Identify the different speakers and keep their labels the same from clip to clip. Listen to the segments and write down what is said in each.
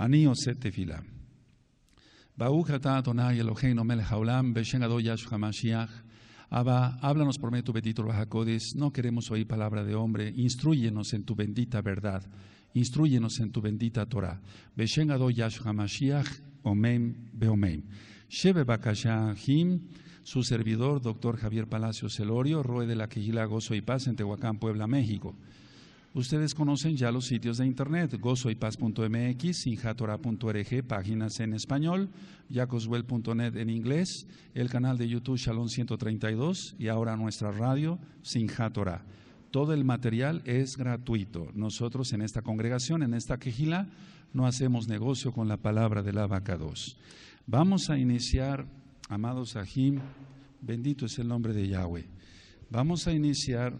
Speaker 1: Anio set tefila. Baruch atah Adonai Eloheinu melech haolam, beshem Adonai Yahshua Mashiach. Abba, háblanos por medio de tu bendito Ruach HaKodesh. No queremos oír palabra de hombre. Instrúyenos en tu bendita verdad. Instrúyenos en tu bendita Torah. Beshem Adonai Yahshua Mashiach, Omen Beomen. Sheve Bakashahim, su servidor, Dr. Javier Palacios Celorio, Roe de la Quejila Gozo y Paz en Tehuacán, Puebla, México. Ustedes conocen ya los sitios de internet, gozoypaz.mx, sinjatorah.org, páginas en español, jacoswell.net en inglés, el canal de YouTube Shalom 132 y ahora nuestra radio Sinjatorah. Todo el material es gratuito. Nosotros en esta congregación, en esta quejila, no hacemos negocio con la palabra del Abacados. Vamos a iniciar, amados Ajim, bendito es el nombre de Yahweh. Vamos a iniciar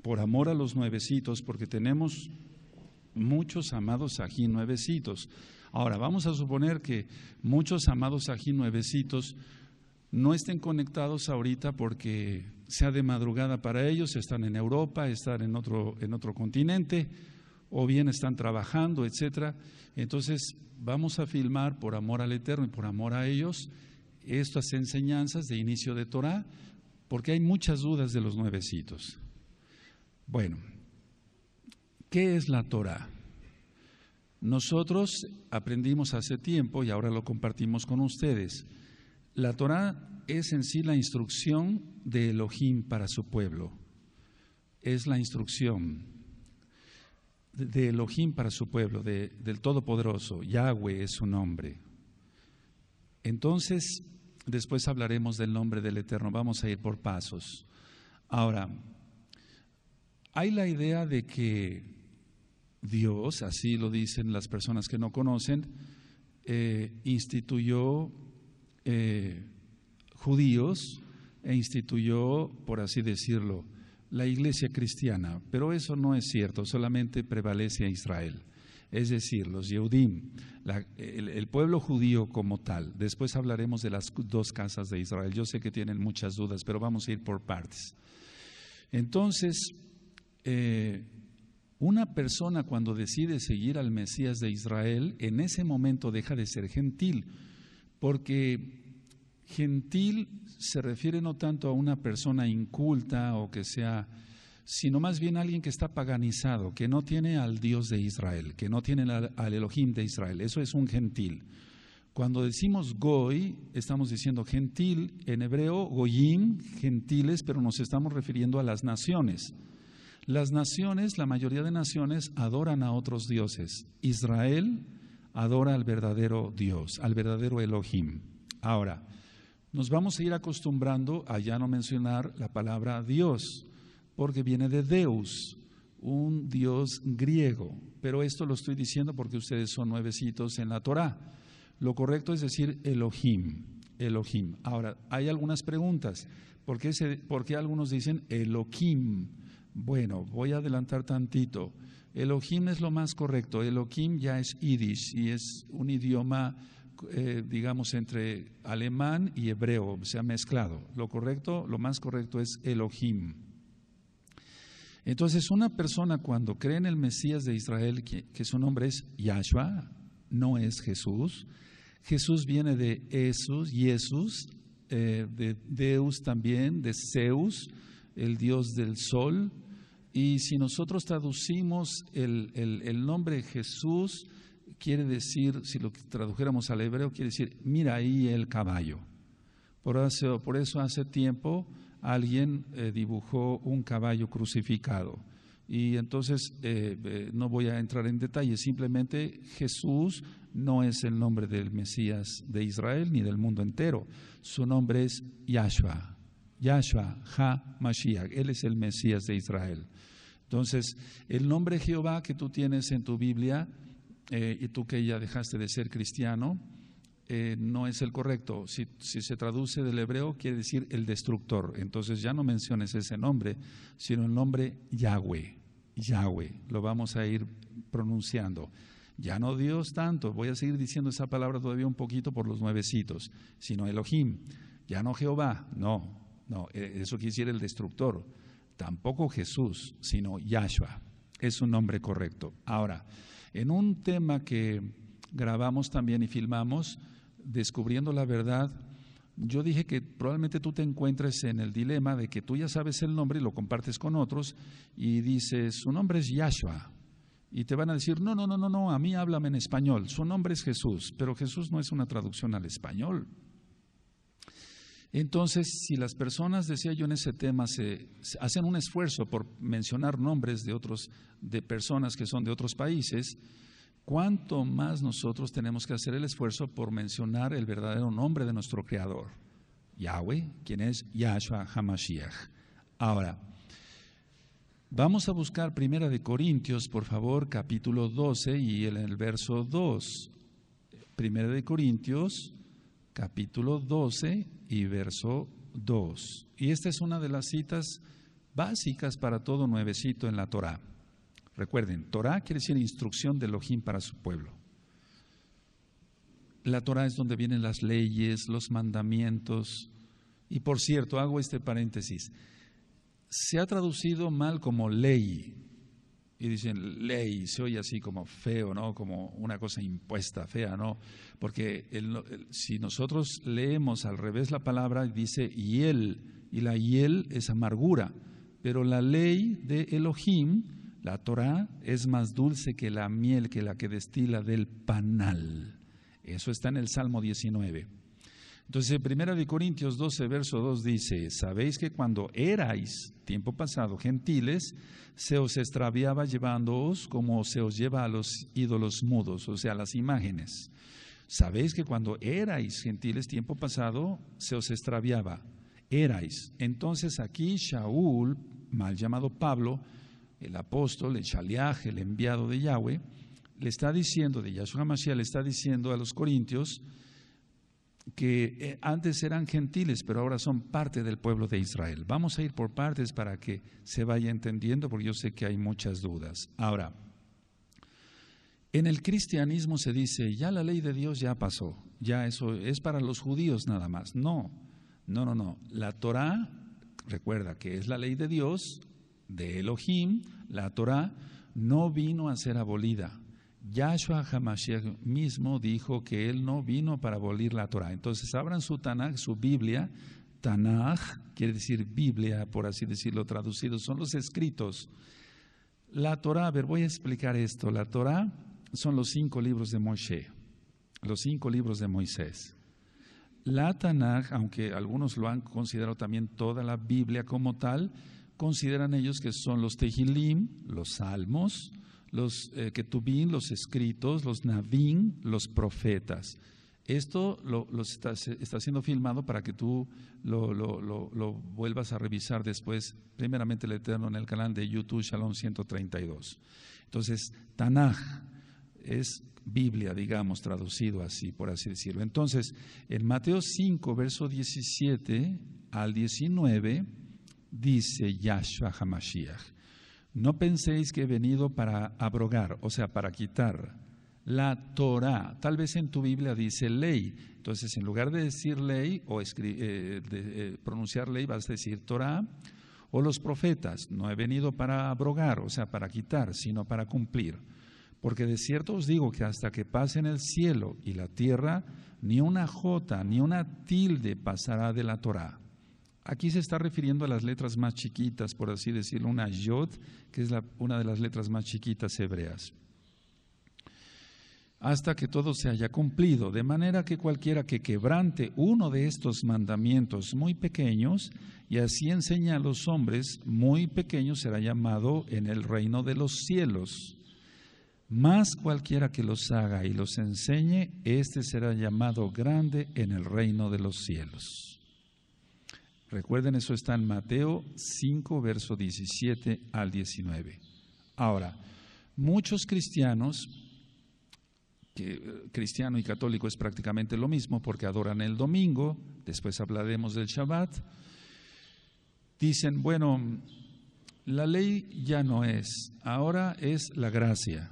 Speaker 1: por amor a los nuevecitos, porque tenemos muchos amados Ajim nuevecitos. Ahora, vamos a suponer que muchos amados Ajim nuevecitos no estén conectados ahorita porque sea de madrugada para ellos, están en Europa, están en otro continente, o bien están trabajando, etcétera. Entonces, vamos a filmar por amor al Eterno y por amor a ellos estas enseñanzas de inicio de Torah, porque hay muchas dudas de los nuevecitos. Bueno, ¿qué es la Torah? Nosotros aprendimos hace tiempo y ahora lo compartimos con ustedes. La Torah es en sí la instrucción de Elohim para su pueblo. Es la instrucción de Elohim para su pueblo, del Todopoderoso. Yahweh es su nombre. Entonces, después hablaremos del nombre del Eterno. Vamos a ir por pasos. Ahora, hay la idea de que Dios, así lo dicen las personas que no conocen, instituyó judíos e instituyó, por así decirlo, la iglesia cristiana, pero eso no es cierto, solamente prevalece a Israel, es decir, los Yehudim, el pueblo judío como tal. Después hablaremos de las dos casas de Israel. Yo sé que tienen muchas dudas, pero vamos a ir por partes. Entonces, una persona cuando decide seguir al Mesías de Israel, en ese momento deja de ser gentil, porque gentil se refiere no tanto a una persona inculta o que sea, sino más bien a alguien que está paganizado, que no tiene al Dios de Israel, que no tiene al Elohim de Israel. Eso es un gentil. Cuando decimos goy, estamos diciendo gentil, en hebreo goyim, gentiles, pero nos estamos refiriendo a las naciones. Las naciones, la mayoría de naciones, adoran a otros dioses. Israel adora al verdadero Dios, al verdadero Elohim. Ahora, nos vamos a ir acostumbrando a ya no mencionar la palabra Dios, porque viene de Deus, un Dios griego. Pero esto lo estoy diciendo porque ustedes son nuevecitos en la Torah. Lo correcto es decir Elohim, Elohim. Ahora, hay algunas preguntas. ¿Por qué algunos dicen Elohim? Bueno, voy a adelantar tantito. Elohim es lo más correcto. Elohim ya es Yiddish y es un idioma, digamos, entre alemán y hebreo, se ha mezclado. Lo correcto, lo más correcto es Elohim. Entonces, una persona cuando cree en el Mesías de Israel, que su nombre es Yahshua, no es Jesús. Jesús viene de Jesús, de Deus también, de Zeus, el dios del sol. Y si nosotros traducimos el nombre Jesús, quiere decir, si lo tradujéramos al hebreo, quiere decir, mira ahí el caballo. Por eso hace tiempo alguien dibujó un caballo crucificado. Y entonces no voy a entrar en detalles, simplemente Jesús no es el nombre del Mesías de Israel ni del mundo entero. Su nombre es Yahshua, Yahshua HaMashiach, Él es el Mesías de Israel. Entonces, el nombre Jehová que tú tienes en tu Biblia, y tú que ya dejaste de ser cristiano, no es el correcto. Si se traduce del hebreo, quiere decir el destructor. Entonces ya no menciones ese nombre, sino el nombre Yahweh. Yahweh, lo vamos a ir pronunciando. Ya no Dios tanto, voy a seguir diciendo esa palabra todavía un poquito por los nuevecitos, sino Elohim. Ya no Jehová, no, eso quiere decir el destructor. Tampoco Jesús, sino Yahshua, es un nombre correcto. Ahora, en un tema que grabamos también y filmamos Descubriendo la Verdad. Yo dije que probablemente tú te encuentres en el dilema de que tú ya sabes el nombre y lo compartes con otros y dices, su nombre es Yahshua. Y te van a decir, no, a mí háblame en español, su nombre es Jesús, pero Jesús no es una traducción al español. Entonces, si las personas, decía yo en ese tema, se hacen un esfuerzo por mencionar nombres de personas que son de otros países, ¿cuánto más nosotros tenemos que hacer el esfuerzo por mencionar el verdadero nombre de nuestro Creador? Yahweh, quien es Yahshua HaMashiach. Ahora, vamos a buscar 1 de Corintios, por favor, capítulo 12 y en el verso 2. 1 de Corintios, capítulo 12 y verso 2. Y esta es una de las citas básicas para todo nuevecito en la Torá. Recuerden, Torá quiere decir instrucción de Elohim para su pueblo. La Torá es donde vienen las leyes, los mandamientos. Y por cierto, hago este paréntesis. Se ha traducido mal como ley. Y dicen ley, se oye así como feo, ¿no? Como una cosa impuesta, fea, ¿no? Porque si nosotros leemos al revés la palabra, dice hiel, y la hiel es amargura. Pero la ley de Elohim, la Torá, es más dulce que la miel, que la que destila del panal. Eso está en el Salmo 19. Entonces, 1 de Corintios 12, verso 2 dice, sabéis que cuando erais, tiempo pasado, gentiles, se os extraviaba llevándoos como se os lleva a los ídolos mudos, o sea, las imágenes. Sabéis que cuando erais gentiles, tiempo pasado, se os extraviaba. Erais. Entonces aquí Shaul, mal llamado Pablo, el apóstol, el shaliach, el enviado de Yahweh, le está diciendo, de Yahshua HaMashiach, le está diciendo a los corintios que antes eran gentiles, pero ahora son parte del pueblo de Israel. Vamos a ir por partes para que se vaya entendiendo, porque yo sé que hay muchas dudas. Ahora, en el cristianismo se dice, ya la ley de Dios ya pasó, ya eso es para los judíos nada más. No. La Torá, recuerda que es la ley de Dios, de Elohim, la Torá no vino a ser abolida. Yahshua HaMashiach mismo dijo que él no vino para abolir la Torá. Entonces abran su Tanaj, su Biblia. Tanaj quiere decir Biblia, por así decirlo, traducido, son los escritos. La Torá, a ver, voy a explicar esto. La Torá son los 5 libros de Moshe, los 5 libros de Moisés. La Tanaj, aunque algunos lo han considerado también toda la Biblia como tal, consideran ellos que son los Tehilim, los Salmos, los Ketubim, los escritos, los Navim, los profetas. Esto está siendo filmado para que tú lo vuelvas a revisar después, primeramente el Eterno, en el canal de YouTube Shalom 132. Entonces, Tanaj es Biblia, digamos, traducido así, por así decirlo. Entonces, en Mateo 5, verso 17 al 19, dice Yahshua HaMashiach, no penséis que he venido para abrogar, o sea, para quitar la Torá. Tal vez en tu Biblia dice ley. Entonces, en lugar de decir ley o pronunciar ley, vas a decir Torá o los profetas. No he venido para abrogar, o sea, para quitar, sino para cumplir. Porque de cierto os digo que hasta que pasen el cielo y la tierra, ni una jota, ni una tilde pasará de la Torá. Aquí se está refiriendo a las letras más chiquitas, por así decirlo, una yod, que es una de las letras más chiquitas hebreas. Hasta que todo se haya cumplido, de manera que cualquiera que quebrante uno de estos mandamientos muy pequeños y así enseña a los hombres, muy pequeño será llamado en el reino de los cielos. Más cualquiera que los haga y los enseñe, éste será llamado grande en el reino de los cielos. Recuerden, eso está en Mateo 5, verso 17 al 19. Ahora, muchos cristianos, que cristiano y católico es prácticamente lo mismo porque adoran el domingo, después hablaremos del Shabbat, dicen, bueno, la ley ya no es, ahora es la gracia.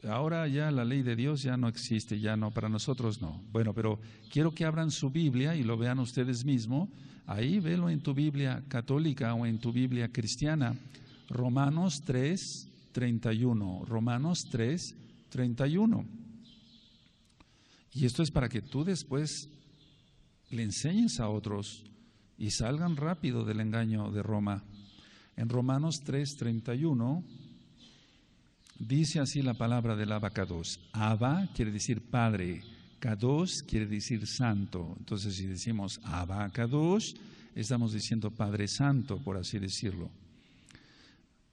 Speaker 1: Ahora ya la ley de Dios ya no existe, ya no, para nosotros no. Bueno, pero quiero que abran su Biblia y lo vean ustedes mismos. Ahí velo en tu Biblia católica o en tu Biblia cristiana. Romanos 3, 31. Romanos 3, 31. Y esto es para que tú después le enseñes a otros y salgan rápido del engaño de Roma. En Romanos 3:31 dice así la palabra del Abba Kadosh. Abba quiere decir Padre, Kadosh quiere decir Santo. Entonces, si decimos Abba Kadosh, estamos diciendo Padre Santo, por así decirlo.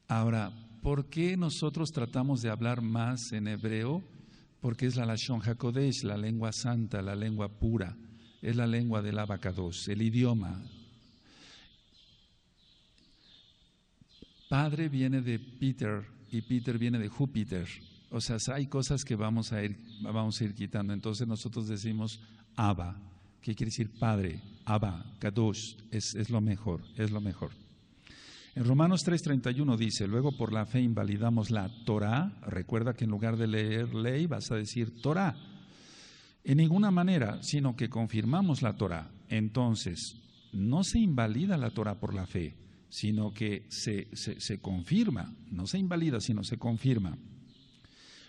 Speaker 1: Ahora, ¿por qué nosotros tratamos de hablar más en hebreo? Porque es la Lashon HaKodesh, la lengua santa, la lengua pura. Es la lengua del Abba Kadosh, el idioma. Padre viene de Peter y Peter viene de Júpiter. O sea, hay cosas que vamos a ir quitando. Entonces nosotros decimos Abba, que quiere decir Padre. Abba, Kadosh, es lo mejor, es lo mejor. En Romanos 3:31 dice, luego por la fe invalidamos la Torá. Recuerda que en lugar de leer ley vas a decir Torá. En ninguna manera, sino que confirmamos la Torá. Entonces, no se invalida la Torá por la fe, sino que se confirma. No se invalida, sino se confirma.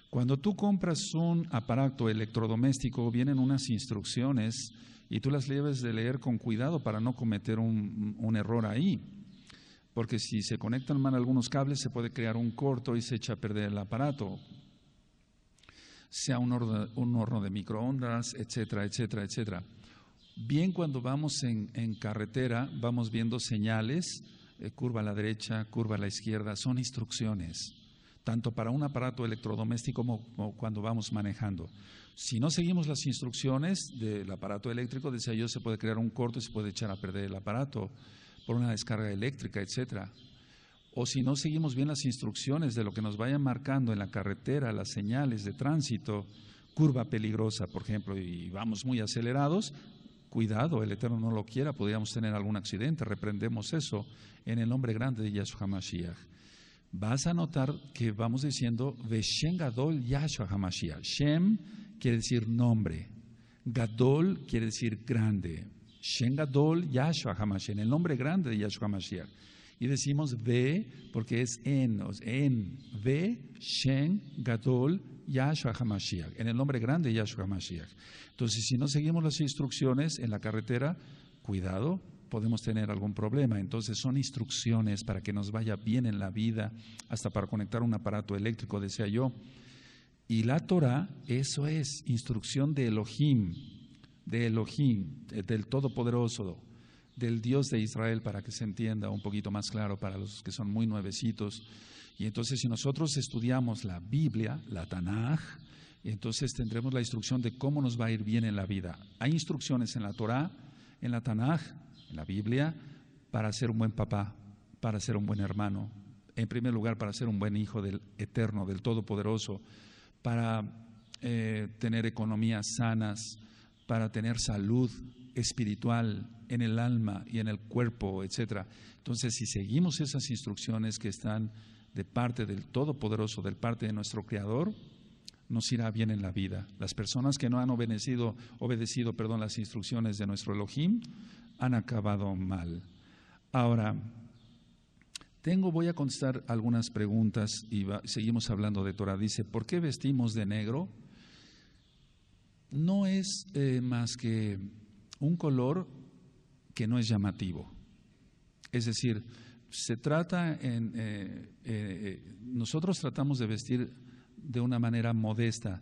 Speaker 1: Cuando tú compras un aparato electrodoméstico, vienen unas instrucciones y tú las debes de leer con cuidado para no cometer un error ahí. Porque si se conectan mal algunos cables, se puede crear un corto y se echa a perder el aparato. Sea un horno de microondas, etcétera, etcétera, etcétera. Bien, cuando vamos en carretera, vamos viendo señales, curva a la derecha, curva a la izquierda, son instrucciones, tanto para un aparato electrodoméstico como cuando vamos manejando. Si no seguimos las instrucciones del aparato eléctrico, decía yo, se puede crear un corto y se puede echar a perder el aparato por una descarga eléctrica, etcétera. O si no seguimos bien las instrucciones de lo que nos vayan marcando en la carretera, las señales de tránsito, curva peligrosa, por ejemplo, y vamos muy acelerados, cuidado, el Eterno no lo quiera, podríamos tener algún accidente, reprendemos eso en el nombre grande de Yahshua HaMashiach. Vas a notar que vamos diciendo Veshem Gadol Yahshua HaMashiach. Shem quiere decir nombre, Gadol quiere decir grande. Shem Gadol Yahshua HaMashiach, en el nombre grande de Yahshua HaMashiach. Y decimos Ve porque es Ve Shem Gadol Yahshua HaMashiach, en el nombre grande de Yahshua HaMashiach. Entonces, si no seguimos las instrucciones en la carretera, cuidado, podemos tener algún problema. Entonces, son instrucciones para que nos vaya bien en la vida, hasta para conectar un aparato eléctrico, decía yo. Y la Torah, eso es instrucción de Elohim, del Todopoderoso, del Dios de Israel, para que se entienda un poquito más claro para los que son muy nuevecitos. Y entonces, si nosotros estudiamos la Biblia, la Tanaj, entonces tendremos la instrucción de cómo nos va a ir bien en la vida. Hay instrucciones en la Torah, en la Tanaj, en la Biblia, para ser un buen papá, para ser un buen hermano, en primer lugar para ser un buen hijo del Eterno, del Todopoderoso, para tener economías sanas, para tener salud espiritual en el alma y en el cuerpo, etcétera. Entonces, si seguimos esas instrucciones que están de parte del Todopoderoso, de parte de nuestro Creador, nos irá bien en la vida. Las personas que no han obedecido las instrucciones de nuestro Elohim han acabado mal. Ahora, voy a contestar algunas preguntas y seguimos hablando de Torah. Dice, ¿por qué vestimos de negro? No es más que un color que no es llamativo. Es decir, nosotros tratamos de vestir de una manera modesta.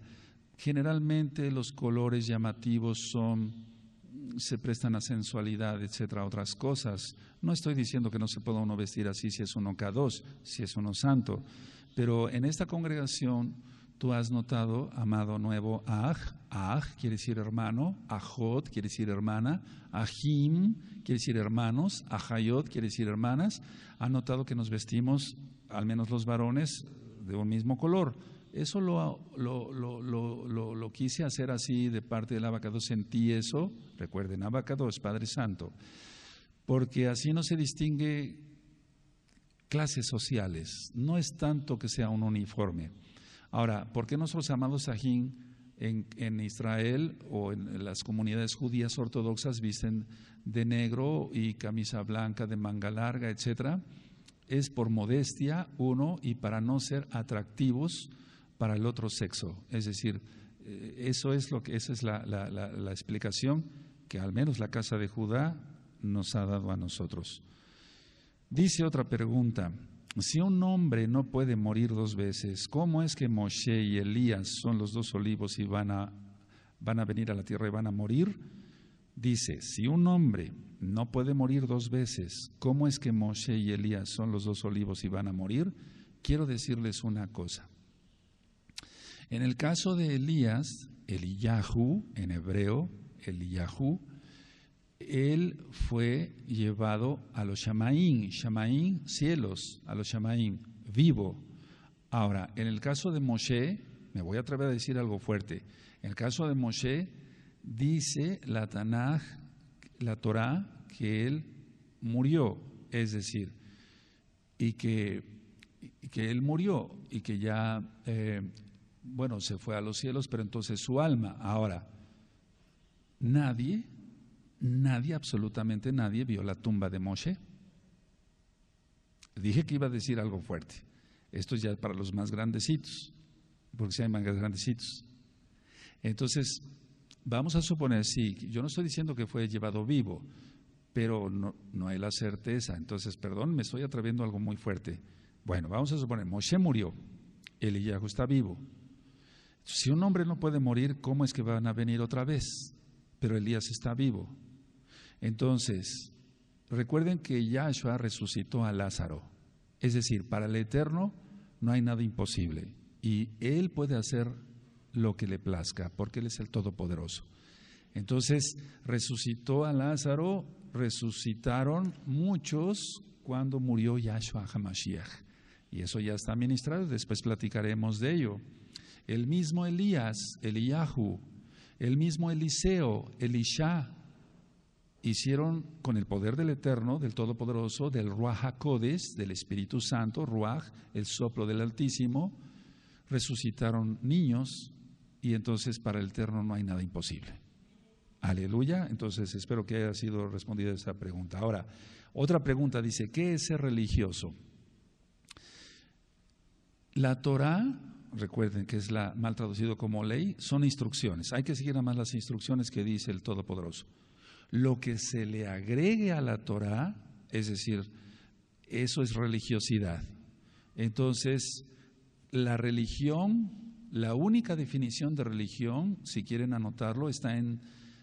Speaker 1: Generalmente los colores llamativos se prestan a sensualidad, etcétera, otras cosas. No estoy diciendo que no se pueda uno vestir así si es uno Kadosh, si es uno santo, pero en esta congregación tú has notado, amado nuevo, Aj quiere decir hermano, Ajot quiere decir hermana, Ajim quiere decir hermanos, Ajayot quiere decir hermanas. Han notado que nos vestimos, al menos los varones, de un mismo color. Eso lo quise hacer así de parte del Abba Kadosh, sentí eso. Recuerden, Abba Kadosh, Padre Santo, porque así no se distingue clases sociales, no es tanto que sea un uniforme. Ahora, ¿por qué nuestros amados Sajín en Israel o en las comunidades judías ortodoxas visten de negro y camisa blanca de manga larga, etcétera? Es por modestia, uno, y para no ser atractivos para el otro sexo. Es decir, esa es la explicación que al menos la casa de Judá nos ha dado a nosotros. Dice otra pregunta: si un hombre no puede morir dos veces, ¿cómo es que Moshe y Elías son los dos olivos y van a venir a la tierra y van a morir? Dice, si un hombre no puede morir dos veces, ¿cómo es que Moshe y Elías son los dos olivos y van a morir? Quiero decirles una cosa. En el caso de Elías, Eliyahu, en hebreo, Eliyahu, él fue llevado a los Shamaín, cielos, a los Shamaín, vivo. Ahora, en el caso de Moshe, me voy a atrever a decir algo fuerte. En el caso de Moshe, dice la Tanaj, la Torá, que él murió, es decir, y que él murió y que ya, se fue a los cielos, pero entonces su alma. Ahora, nadie, absolutamente nadie vio la tumba de Moshe. Dije que iba a decir algo fuerte. Esto ya es para los más grandecitos, porque si hay más grandecitos. Entonces, vamos a suponer, sí, yo no estoy diciendo que fue llevado vivo, pero no hay la certeza. Entonces, perdón, me estoy atreviendo a algo muy fuerte. Bueno, vamos a suponer, Moshe murió, Eliyahu está vivo. Si un hombre no puede morir, ¿cómo es que van a venir otra vez? Pero Elías está vivo. Entonces, recuerden que Yahshua resucitó a Lázaro. Es decir, para el Eterno no hay nada imposible. Y Él puede hacer lo que le plazca, porque Él es el Todopoderoso. Entonces, resucitó a Lázaro, resucitaron muchos cuando murió Yahshua HaMashiach. Y eso ya está ministrado, después platicaremos de ello. El mismo Elías, Eliyahu, el mismo Eliseo, Elisha, hicieron con el poder del Eterno, del Todopoderoso, del Ruach HaKodesh, del Espíritu Santo, Ruach, el soplo del Altísimo, resucitaron niños, y entonces para el Eterno no hay nada imposible. Aleluya. Entonces espero que haya sido respondida esa pregunta. Ahora, otra pregunta dice, ¿qué es ser religioso? La Torá, recuerden que es mal traducido como ley, son instrucciones. Hay que seguir nada más las instrucciones que dice el Todopoderoso. Lo que se le agregue a la Torá, es decir, eso es religiosidad. Entonces, la religión, la única definición de religión, si quieren anotarlo, está en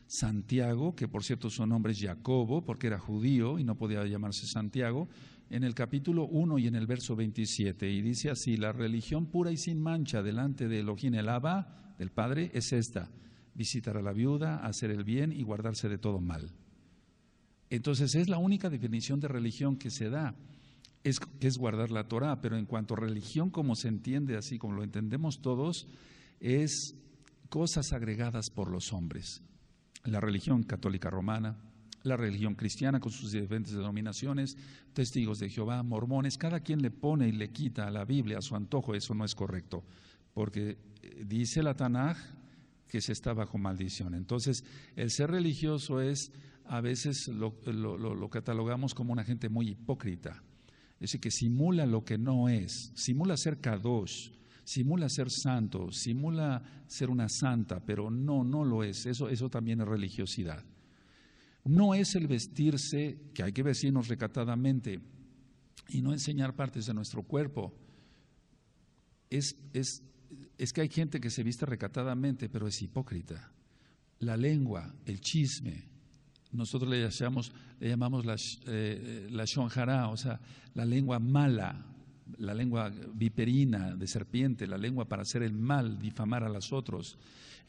Speaker 1: Santiago, que por cierto su nombre es Jacobo, porque era judío y no podía llamarse Santiago, en el capítulo 1 y en el verso 27, y dice así: la religión pura y sin mancha delante de Elohim el Abba, del Padre, es esta: visitar a la viuda, hacer el bien y guardarse de todo mal. Entonces es la única definición de religión que se da, que es guardar la Torá, pero en cuanto a religión como se entiende, así como lo entendemos todos, es cosas agregadas por los hombres. La religión católica romana, la religión cristiana con sus diferentes denominaciones, testigos de Jehová, mormones, cada quien le pone y le quita a la Biblia a su antojo. Eso no es correcto, porque dice la Tanaj que se está bajo maldición. Entonces, el ser religioso es, a veces lo catalogamos como una gente muy hipócrita, es decir, que simula lo que no es, simula ser kadosh, simula ser santo, simula ser una santa, pero no lo es. Eso también es religiosidad. No es el vestirse, que hay que vestirnos recatadamente y no enseñar partes de nuestro cuerpo. Es que hay gente que se viste recatadamente, pero es hipócrita. La lengua, el chisme, nosotros le llamamos la shonjara, o sea, la lengua mala, la lengua viperina de serpiente, la lengua para hacer el mal, difamar a los otros.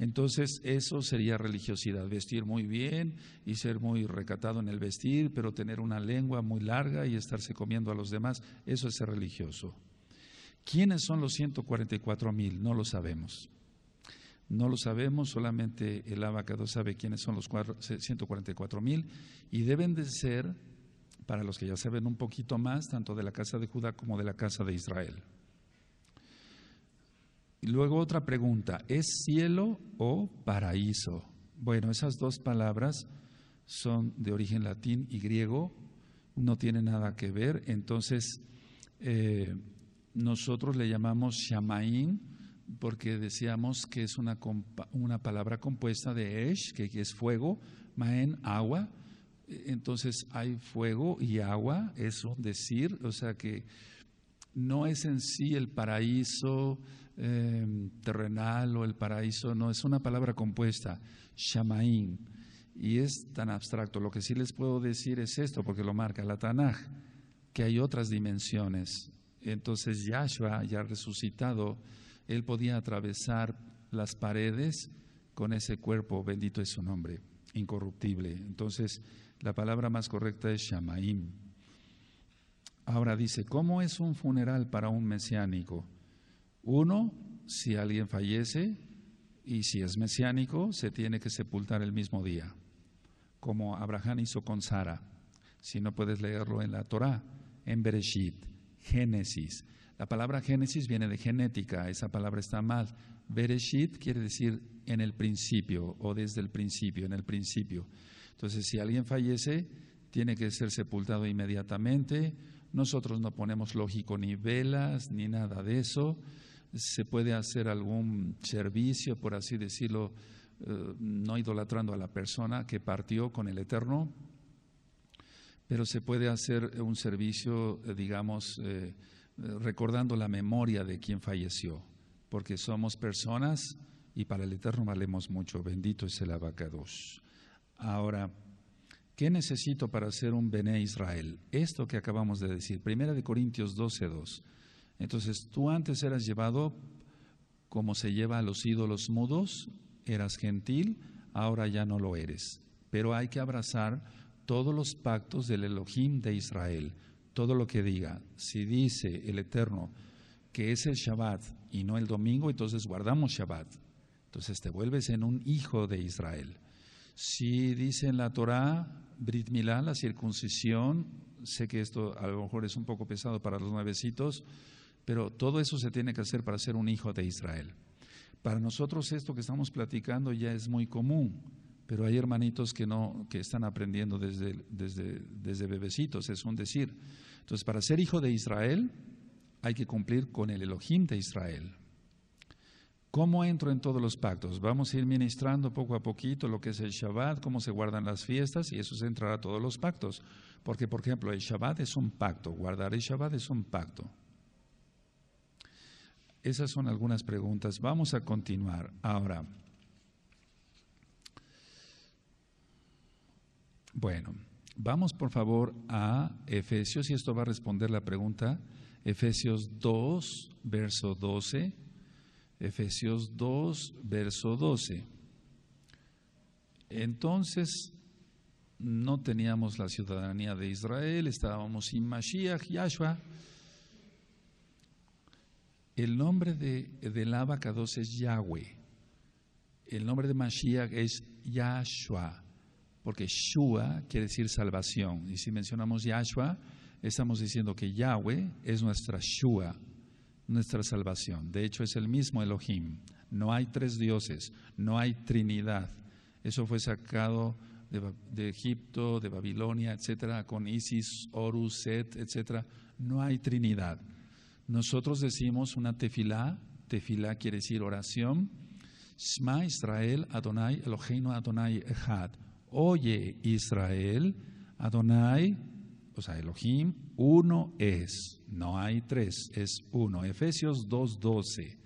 Speaker 1: Entonces eso sería religiosidad, vestir muy bien y ser muy recatado en el vestir, pero tener una lengua muy larga y estarse comiendo a los demás, eso es ser religioso. ¿Quiénes son los 144,000? No lo sabemos. No lo sabemos, solamente el Abacados sabe quiénes son los 144,000, y deben de ser, para los que ya saben un poquito más, tanto de la casa de Judá como de la casa de Israel. Y luego otra pregunta, ¿es cielo o paraíso? Bueno, esas dos palabras son de origen latín y griego, no tienen nada que ver. Entonces, nosotros le llamamos Shamaín, porque decíamos que es una palabra compuesta de Esh, que es fuego, Maen, agua. Entonces hay fuego y agua, es un decir, o sea que no es en sí el paraíso terrenal o el paraíso, no, es una palabra compuesta, Shamaim, y es tan abstracto. Lo que sí les puedo decir es esto, porque lo marca la Tanaj, que hay otras dimensiones. Entonces Yahshua, ya resucitado, Él podía atravesar las paredes con ese cuerpo, bendito es su nombre, incorruptible. Entonces la palabra más correcta es Shamaim. Ahora dice, ¿cómo es un funeral para un mesiánico? Uno, si alguien fallece y si es mesiánico, se tiene que sepultar el mismo día, como Abraham hizo con Sara. Si no puedes leerlo en la Torá, en Bereshit, Génesis. La palabra Génesis viene de genética, esa palabra está mal. Bereshit quiere decir en el principio o desde el principio, en el principio. Entonces, si alguien fallece, tiene que ser sepultado inmediatamente. Nosotros no ponemos lógico ni velas ni nada de eso. Se puede hacer algún servicio, por así decirlo, no idolatrando a la persona que partió con el Eterno, pero se puede hacer un servicio, digamos, recordando la memoria de quien falleció, porque somos personas y para el Eterno valemos mucho. Bendito es el Abacados. Ahora, ¿qué necesito para ser un Bené Israel? Esto que acabamos de decir, 1 Corintios 12:2. Entonces, tú antes eras llevado como se lleva a los ídolos mudos, eras gentil, ahora ya no lo eres. Pero hay que abrazar todos los pactos del Elohim de Israel, todo lo que diga. Si dice el Eterno que es el Shabbat y no el domingo, entonces guardamos Shabbat. Entonces te vuelves en un hijo de Israel. Si dice en la Torá, Brit Milá, la circuncisión, sé que esto a lo mejor es un poco pesado para los nuevecitos, pero todo eso se tiene que hacer para ser un hijo de Israel. Para nosotros esto que estamos platicando ya es muy común, pero hay hermanitos que están aprendiendo desde bebecitos, es un decir. Entonces, para ser hijo de Israel hay que cumplir con el Elohim de Israel. ¿Cómo entro en todos los pactos? Vamos a ir ministrando poco a poquito lo que es el Shabbat, cómo se guardan las fiestas, y eso se entrará a todos los pactos. Porque, por ejemplo, el Shabbat es un pacto, guardar el Shabbat es un pacto. Esas son algunas preguntas. Vamos a continuar. Ahora, bueno, vamos por favor a Efesios, y esto va a responder la pregunta. Efesios 2, verso 12. Efesios 2, verso 12. Entonces, no teníamos la ciudadanía de Israel, estábamos sin Mashiach, Yahshua. El nombre del Abacados es Yahweh. El nombre de Mashiach es Yahshua, porque Shua quiere decir salvación. Y si mencionamos Yahshua, estamos diciendo que Yahweh es nuestra Shua, nuestra salvación. De hecho, es el mismo Elohim. No hay tres dioses, no hay Trinidad. Eso fue sacado de Egipto, de Babilonia, etcétera, con Isis, Horus, Set, etcétera. No hay Trinidad. Nosotros decimos una tefilá quiere decir oración. Shema Israel, Adonai, Eloheinu Adonai Echad. Oye Israel, Adonai, o sea, Elohim, uno es, no hay tres, es uno. Efesios 2:12.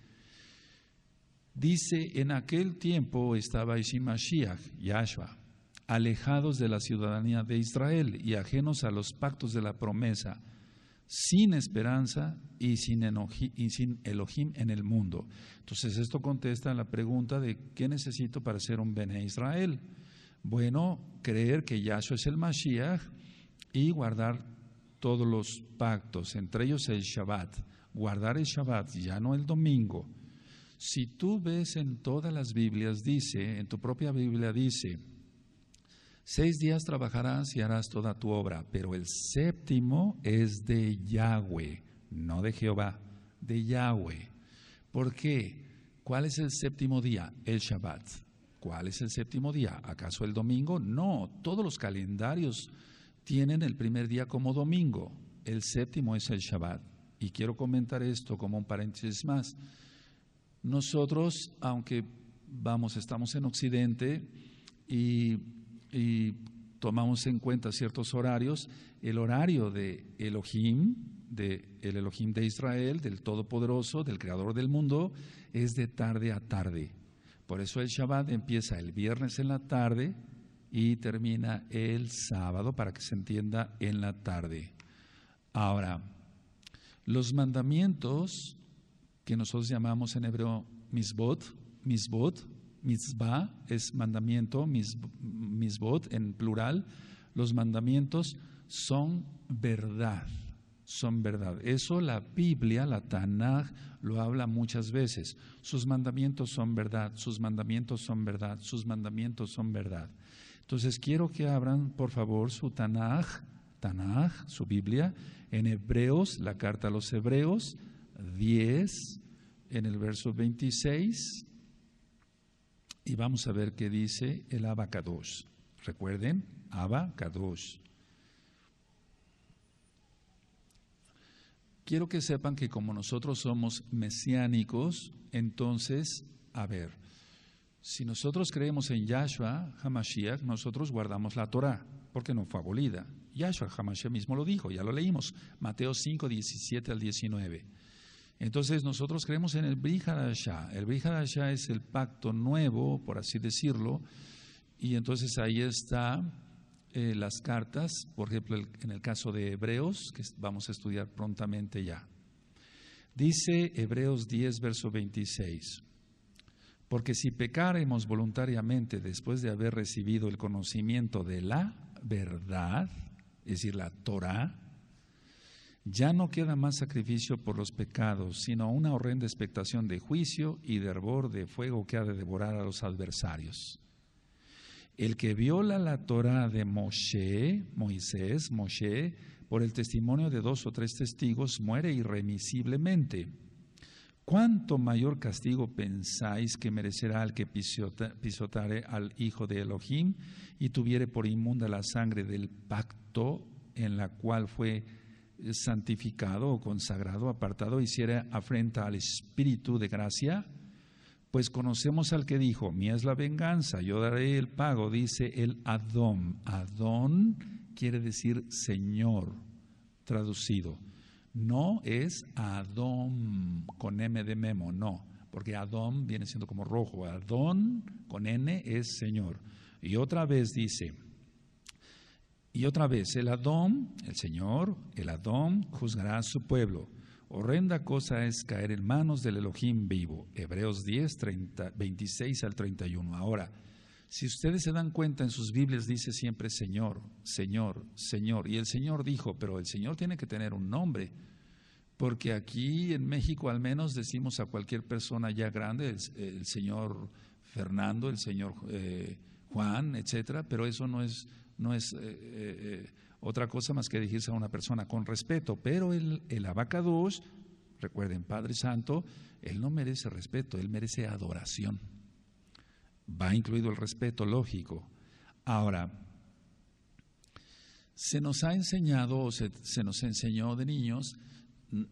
Speaker 1: Dice, en aquel tiempo estabais en Mashiach, Yahshua, alejados de la ciudadanía de Israel y ajenos a los pactos de la promesa, sin esperanza y sin Elohim en el mundo. Entonces esto contesta la pregunta de ¿qué necesito para ser un Bené Israel? Bueno, creer que Yahshua es el Mashiach y guardar todos los pactos, entre ellos el Shabbat. Guardar el Shabbat, ya no el domingo. Si tú ves en todas las Biblias, dice, en tu propia Biblia dice, 6 días trabajarás y harás toda tu obra, pero el séptimo es de Yahweh, no de Jehová, de Yahweh. ¿Por qué? ¿Cuál es el séptimo día? El Shabbat. ¿Cuál es el séptimo día? ¿Acaso el domingo? No, todos los calendarios tienen el primer día como domingo. El séptimo es el Shabbat. Y quiero comentar esto como un paréntesis más. Nosotros, aunque estamos en Occidente y tomamos en cuenta ciertos horarios, el horario de Elohim, el Elohim de Israel, del Todopoderoso, del Creador del mundo, es de tarde a tarde. Por eso el Shabbat empieza el viernes en la tarde y termina el sábado, para que se entienda, en la tarde. Ahora, los mandamientos que nosotros llamamos en hebreo mitzvot, mitzvah es mandamiento, mitzvot en plural, los mandamientos son verdad, son verdad. Eso la Biblia, la Tanaj, lo habla muchas veces. Sus mandamientos son verdad, sus mandamientos son verdad, sus mandamientos son verdad. Entonces quiero que abran por favor su Tanaj, su Biblia, en Hebreos, la carta a los Hebreos 10, en el verso 26, y vamos a ver qué dice el Abba Kadosh. Recuerden, Abba Kadosh. Quiero que sepan que como nosotros somos mesiánicos, entonces, a ver, si nosotros creemos en Yahshua HaMashiach, nosotros guardamos la Torah, porque no fue abolida. Yahshua HaMashiach mismo lo dijo, ya lo leímos, Mateo 5, 17 al 19. Entonces nosotros creemos en el Brit Hadashah. El Brit Hadashah es el pacto nuevo, por así decirlo, y entonces ahí está las cartas, por ejemplo en el caso de Hebreos, que vamos a estudiar prontamente ya. Dice Hebreos 10, verso 26, porque si pecaremos voluntariamente después de haber recibido el conocimiento de la verdad, es decir, la Torah, ya no queda más sacrificio por los pecados, sino una horrenda expectación de juicio y de hervor de fuego que ha de devorar a los adversarios. El que viola la Torah de Moshe, por el testimonio de 2 o 3 testigos, muere irremisiblemente. ¿Cuánto mayor castigo pensáis que merecerá el que pisotare al Hijo de Elohim y tuviere por inmunda la sangre del pacto en la cual fue santificado o consagrado, apartado, hiciera afrenta al Espíritu de gracia? Pues conocemos al que dijo, mía es la venganza, yo daré el pago, dice el Adón. Adón quiere decir Señor, traducido. No es Adón con M de memo, no, porque Adón viene siendo como rojo. Adón con N es Señor. Y otra vez dice, el Adón, el Señor, el Adón juzgará a su pueblo. Horrenda cosa es caer en manos del Elohim vivo. Hebreos 10, 26 al 31. Ahora, si ustedes se dan cuenta, en sus Biblias dice siempre Señor, Señor, Señor. Y el Señor dijo, pero el Señor tiene que tener un nombre, porque aquí en México al menos decimos a cualquier persona ya grande, el señor Fernando, el señor Juan, etcétera, pero eso no es otra cosa más que dirigirse a una persona con respeto. Pero el Abba Kadosh, recuerden, Padre Santo, él no merece respeto, él merece adoración. Va incluido el respeto, lógico. Ahora, se nos ha enseñado, o se nos enseñó de niños,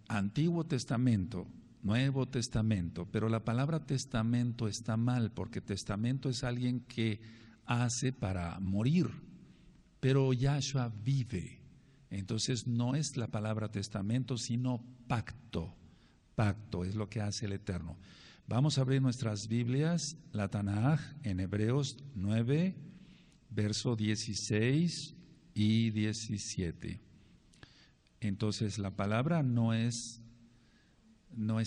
Speaker 1: Antiguo Testamento, Nuevo Testamento, pero la palabra testamento está mal, porque testamento es alguien que hace para morir. Pero Yahshua vive, entonces no es la palabra testamento, sino pacto. Pacto es lo que hace el Eterno. Vamos a abrir nuestras Biblias, la Tanaj, en Hebreos 9, verso 16 y 17. Entonces la palabra no es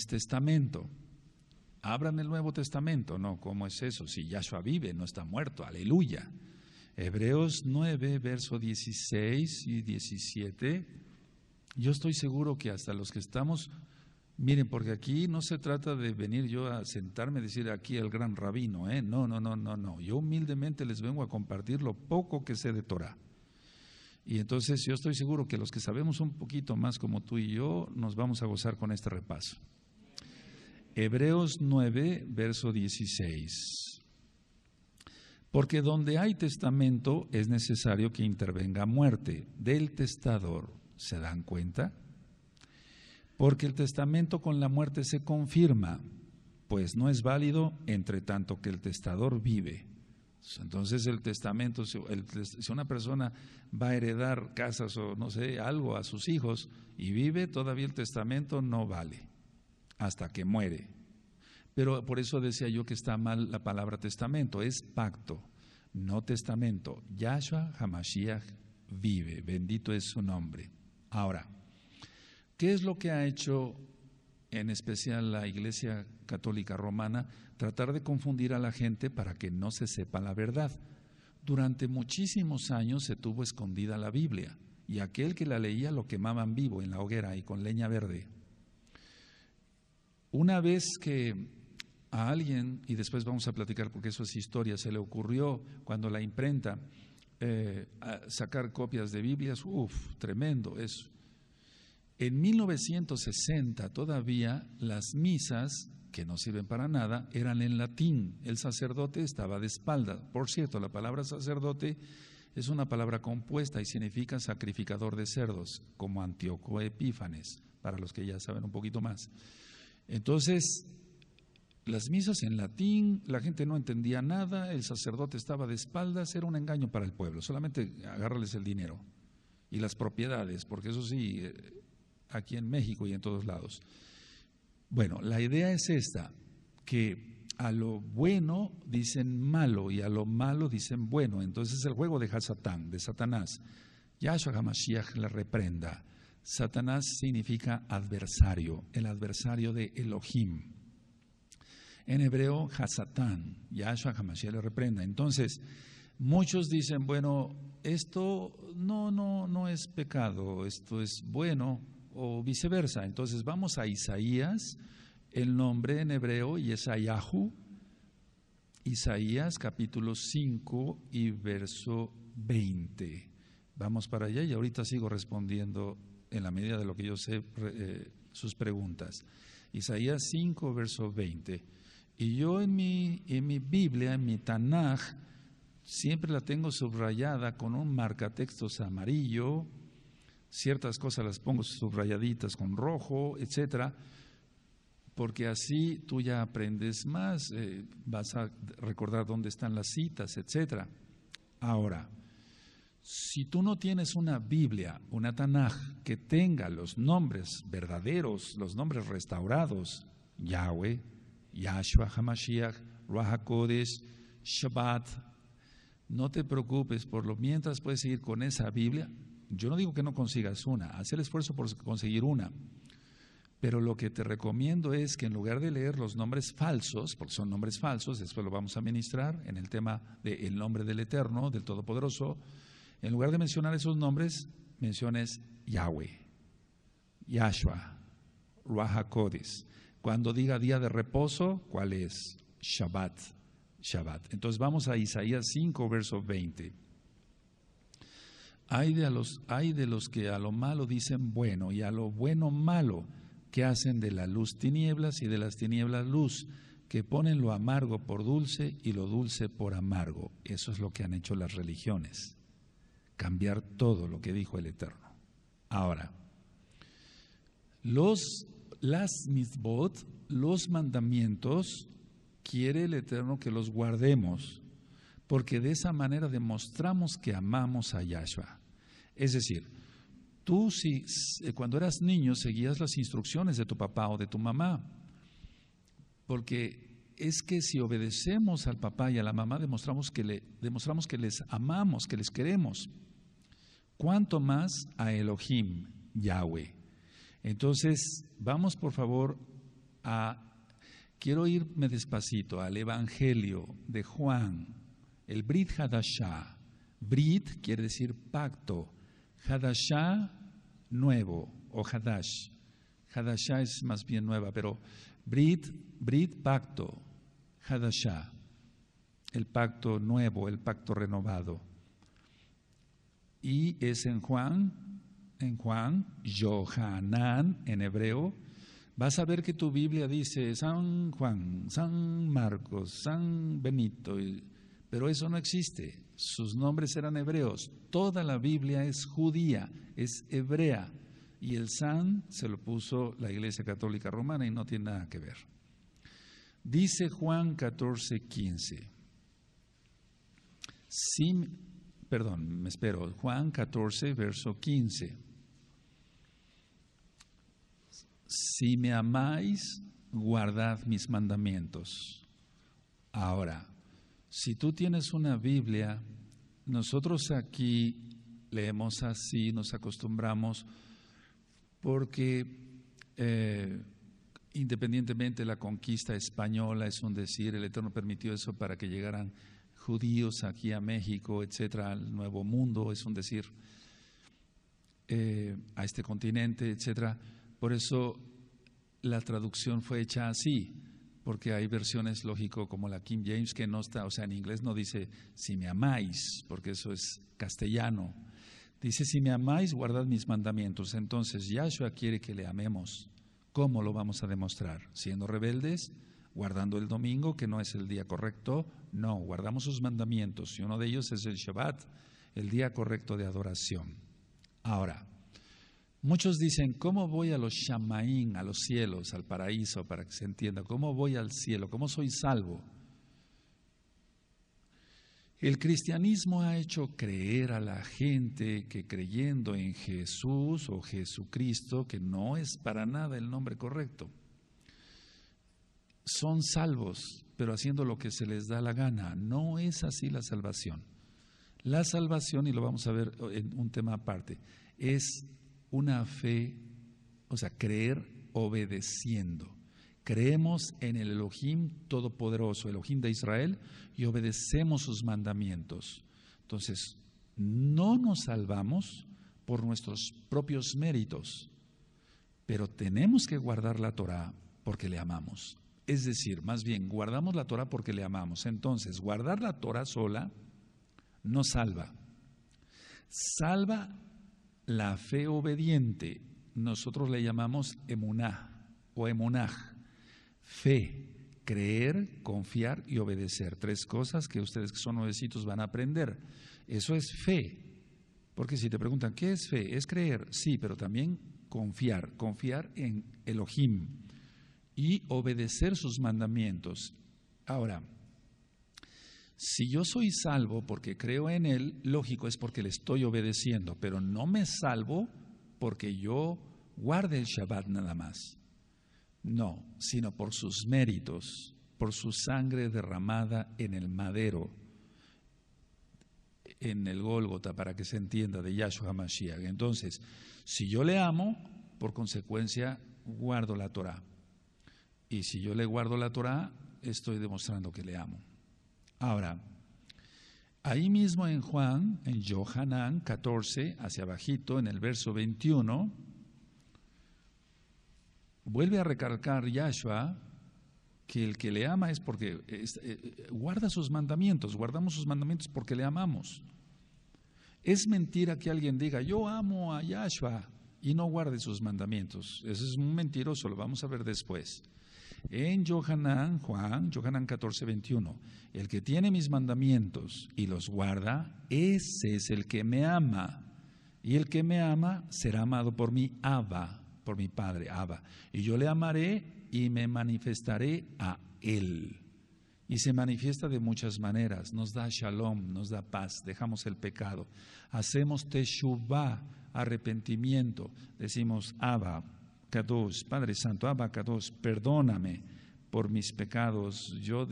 Speaker 1: testamento. Abran el Nuevo Testamento. No, ¿cómo es eso? Si Yahshua vive, no está muerto, aleluya. Hebreos 9, verso 16 y 17, yo estoy seguro que hasta los que estamos, miren, porque aquí no se trata de venir yo a sentarme y decir aquí el gran rabino, no, yo humildemente les vengo a compartir lo poco que sé de Torah. Y entonces yo estoy seguro que los que sabemos un poquito más como tú y yo, nos vamos a gozar con este repaso. Hebreos 9, verso 16. Porque donde hay testamento es necesario que intervenga muerte del testador. ¿Se dan cuenta? Porque el testamento con la muerte se confirma, pues no es válido entre tanto que el testador vive. Entonces el testamento, si una persona va a heredar casas o no sé, algo a sus hijos y vive, todavía el testamento no vale hasta que muere. Pero por eso decía yo que está mal la palabra testamento, es pacto, no testamento. Yahshua HaMashiach vive, bendito es su nombre. Ahora, ¿qué es lo que ha hecho en especial la Iglesia Católica Romana? Tratar de confundir a la gente para que no se sepa la verdad. Durante muchísimos años se tuvo escondida la Biblia y aquel que la leía lo quemaban vivo en la hoguera y con leña verde. Una vez que a alguien, y después vamos a platicar porque eso es historia, se le ocurrió cuando la imprenta sacar copias de Biblias, tremendo eso. En 1960 todavía las misas, que no sirven para nada, eran en latín. El sacerdote estaba de espalda. Por cierto, la palabra sacerdote es una palabra compuesta y significa sacrificador de cerdos, como Antíoco Epífanes, para los que ya saben un poquito más. Entonces, las misas en latín, la gente no entendía nada, el sacerdote estaba de espaldas, era un engaño para el pueblo, solamente agárrales el dinero y las propiedades, porque eso sí, aquí en México y en todos lados. Bueno, la idea es esta, que a lo bueno dicen malo y a lo malo dicen bueno. Entonces es el juego de Hasatán, de Satanás. Yahshua HaMashiach le reprenda. Satanás significa adversario, el adversario de Elohim. En hebreo, Hasatán, Yahshua HaMashiach le reprenda. Entonces, muchos dicen, bueno, esto no es pecado, esto es bueno, o viceversa. Entonces vamos a Isaías, el nombre en hebreo Yesayahu, Isaías capítulo 5 y verso 20. Vamos para allá y ahorita sigo respondiendo en la medida de lo que yo sé sus preguntas. Isaías 5 verso 20. Y yo en mi Biblia, en mi Tanaj, siempre la tengo subrayada con un marcatextos amarillo. Ciertas cosas las pongo subrayaditas con rojo, etcétera, porque así tú ya aprendes más, vas a recordar dónde están las citas, etcétera. Ahora, si tú no tienes una Biblia, una Tanaj, que tenga los nombres verdaderos, los nombres restaurados, Yahweh, Yahshua HaMashiach, Ruach HaKodesh, Shabbat, no te preocupes, por lo mientras puedes ir con esa Biblia. Yo no digo que no consigas una, haz el esfuerzo por conseguir una, pero lo que te recomiendo es que en lugar de leer los nombres falsos, porque son nombres falsos, después lo vamos a ministrar en el tema del nombre del Eterno, del Todopoderoso, en lugar de mencionar esos nombres, menciones Yahweh, Yahshua, Ruach HaKodesh. Cuando diga día de reposo, ¿cuál es? Shabbat, Shabbat. Entonces vamos a Isaías 5, verso 20. Hay de los que a lo malo dicen bueno y a lo bueno malo, que hacen de la luz tinieblas y de las tinieblas luz, que ponen lo amargo por dulce y lo dulce por amargo. Eso es lo que han hecho las religiones, cambiar todo lo que dijo el Eterno. Ahora, las mitzvot, los mandamientos, quiere el Eterno que los guardemos, porque de esa manera demostramos que amamos a Yahshua. Es decir, tú cuando eras niño seguías las instrucciones de tu papá o de tu mamá, porque es que si obedecemos al papá y a la mamá demostramos que les amamos, que les queremos. ¿Cuánto más a Elohim, Yahweh? Entonces, vamos por favor quiero irme despacito al Evangelio de Juan, el Brit Hadashah. Brit quiere decir pacto, Hadashah nuevo o Hadash. Hadashah es más bien nueva, pero Brit pacto, Hadashah, el pacto nuevo, el pacto renovado. Y es en Juan, Yohanan en hebreo. Vas a ver que tu Biblia dice San Juan, San Marcos, San Benito, pero eso no existe. Sus nombres eran hebreos. Toda la Biblia es judía, es hebrea, y el San se lo puso la Iglesia Católica Romana y no tiene nada que ver. Dice Juan 14:15. Juan 14, verso 15. Si me amáis, guardad mis mandamientos. Ahora, si tú tienes una Biblia, nosotros aquí leemos así, nos acostumbramos, porque independientemente de la conquista española, es un decir, el Eterno permitió eso para que llegaran judíos aquí a México, etcétera, al Nuevo Mundo, es un decir, a este continente, etcétera. Por eso la traducción fue hecha así, porque hay versiones, lógico, como la King James, que no está, o sea, en inglés no dice si me amáis, porque eso es castellano. Dice si me amáis, guardad mis mandamientos. Entonces Yahshua quiere que le amemos. ¿Cómo lo vamos a demostrar? ¿Siendo rebeldes? ¿Guardando el domingo, que no es el día correcto? No, guardamos sus mandamientos, y uno de ellos es el Shabbat, el día correcto de adoración. Ahora, muchos dicen, ¿cómo voy a los Shamaín, a los cielos, al paraíso, para que se entienda? ¿Cómo voy al cielo? ¿Cómo soy salvo? El cristianismo ha hecho creer a la gente que creyendo en Jesús o Jesucristo, que no es para nada el nombre correcto, son salvos, pero haciendo lo que se les da la gana. No es así la salvación. La salvación, y lo vamos a ver en un tema aparte, es una fe, o sea, creer obedeciendo. Creemos en el Elohim Todopoderoso, Elohim de Israel, y obedecemos sus mandamientos. Entonces, no nos salvamos por nuestros propios méritos, pero tenemos que guardar la Torah porque le amamos. Es decir, más bien, guardamos la Torah porque le amamos. Entonces, guardar la Torah sola no salva. Salva la fe obediente. Nosotros le llamamos emuná o emunaj. Fe, creer, confiar y obedecer. 3 cosas que ustedes que son nuevecitos van a aprender. Eso es fe. Porque si te preguntan, ¿qué es fe? Es creer, sí, pero también confiar en Elohim y obedecer sus mandamientos. Ahora, si yo soy salvo porque creo en Él, lógico es porque le estoy obedeciendo, pero no me salvo porque yo guarde el Shabbat nada más. No, sino por sus méritos, por su sangre derramada en el madero, en el Gólgota, para que se entienda, de Yahshua HaMashiach. Entonces, si yo le amo, por consecuencia, guardo la Torah. Y si yo le guardo la Torah, estoy demostrando que le amo. Ahora, ahí mismo en Juan, en Yohanan 14, hacia abajito, en el verso 21, vuelve a recalcar Yahshua que el que le ama es porque guarda sus mandamientos, guardamos sus mandamientos porque le amamos. Es mentira que alguien diga, yo amo a Yahshua y no guarde sus mandamientos. Eso es un mentiroso, lo vamos a ver después. En Yohanan 14, 21, el que tiene mis mandamientos y los guarda, ese es el que me ama. Y el que me ama será amado por mi Abba, por mi Padre, Abba. Y yo le amaré y me manifestaré a él. Y se manifiesta de muchas maneras. Nos da shalom, nos da paz, dejamos el pecado. Hacemos teshuvah, arrepentimiento. Decimos, Abba, Kadosh, Padre Santo, Abba Kadosh, perdóname por mis pecados. Yo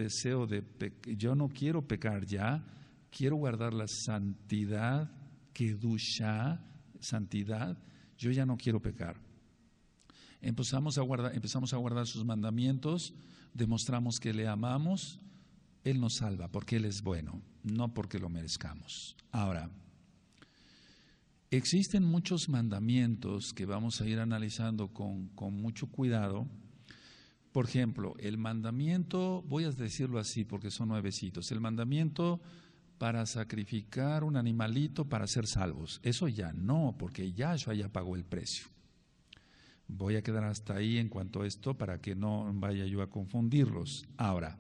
Speaker 1: no quiero pecar ya, quiero guardar la santidad, Kedushá, santidad. Yo ya no quiero pecar. Empezamos a guardar sus mandamientos, demostramos que le amamos, Él nos salva porque Él es bueno, no porque lo merezcamos. Ahora, existen muchos mandamientos que vamos a ir analizando con mucho cuidado. Por ejemplo, el mandamiento, voy a decirlo así porque son nuevecitos, el mandamiento para sacrificar un animalito para ser salvos. Eso ya no, porque Yahshua ya pagó el precio. Voy a quedar hasta ahí en cuanto a esto para que no vaya yo a confundirlos. Ahora,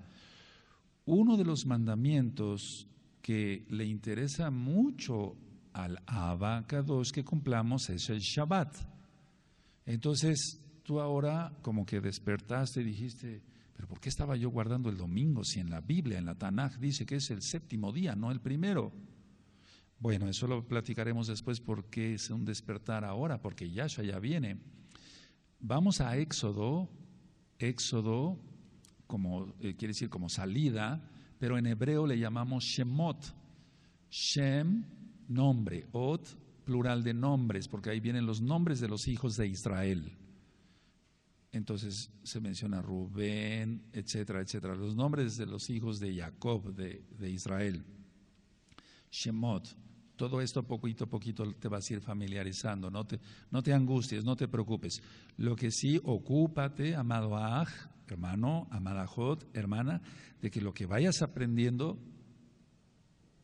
Speaker 1: uno de los mandamientos que le interesa mucho al Abba Kadosh que cumplamos es el Shabbat. Entonces, tú ahora como que despertaste y dijiste, pero ¿por qué estaba yo guardando el domingo si en la Biblia, en la Tanaj, dice que es el séptimo día, no el primero? Bueno, eso lo platicaremos después porque es un despertar ahora, porque Yahshua ya viene. Vamos a Éxodo, como quiere decir como salida, pero en hebreo le llamamos Shemot. Shem, nombre, Ot, plural de nombres, porque ahí vienen los nombres de los hijos de Israel. Entonces se menciona Rubén, etcétera, etcétera, los nombres de los hijos de Jacob, de Israel. Shemot. Todo esto poquito a poquito te vas a ir familiarizando, no te angusties, no te preocupes. Lo que sí, ocúpate, amado Aj, hermano, amada Jot, hermana, de que lo que vayas aprendiendo,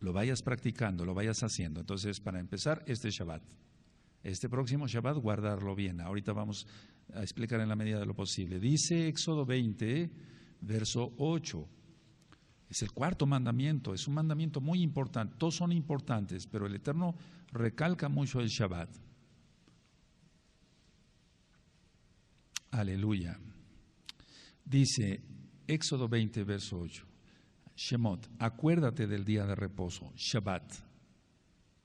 Speaker 1: lo vayas practicando, lo vayas haciendo. Entonces, para empezar, este Shabbat. Este próximo Shabbat, guardarlo bien. Ahorita vamos a explicar en la medida de lo posible. Dice Éxodo 20, verso 8. Es el cuarto mandamiento, es un mandamiento muy importante, todos son importantes, pero el Eterno recalca mucho el Shabbat. Aleluya. Dice Éxodo 20, verso 8, Shemot, acuérdate del día de reposo, Shabbat,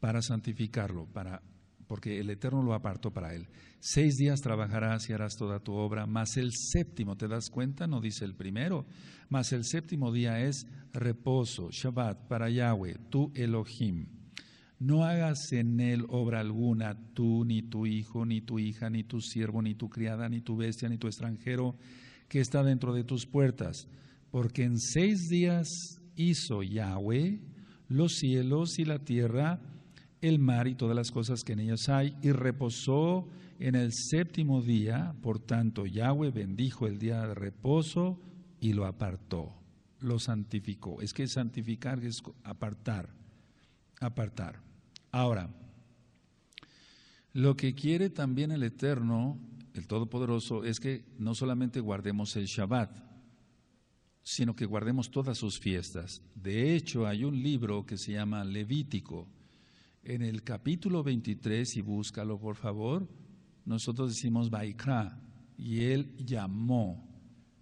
Speaker 1: para santificarlo, porque el Eterno lo apartó para él. 6 días trabajarás y harás toda tu obra, mas el séptimo, ¿te das cuenta? No dice el primero, mas el séptimo día es reposo, Shabbat, para Yahweh, tu Elohim. No hagas en él obra alguna, tú, ni tu hijo, ni tu hija, ni tu siervo, ni tu criada, ni tu bestia, ni tu extranjero, que está dentro de tus puertas. Porque en 6 días hizo Yahweh los cielos y la tierra, el mar y todas las cosas que en ellos hay, y reposó en el séptimo día. Por tanto, Yahweh bendijo el día de reposo y lo apartó, lo santificó. Es que santificar es apartar. Ahora, lo que quiere también el Eterno, el Todopoderoso, es que no solamente guardemos el Shabbat, sino que guardemos todas sus fiestas. De hecho, hay un libro que se llama Levítico. En el capítulo 23, y búscalo por favor, nosotros decimos Vaikra, y él llamó.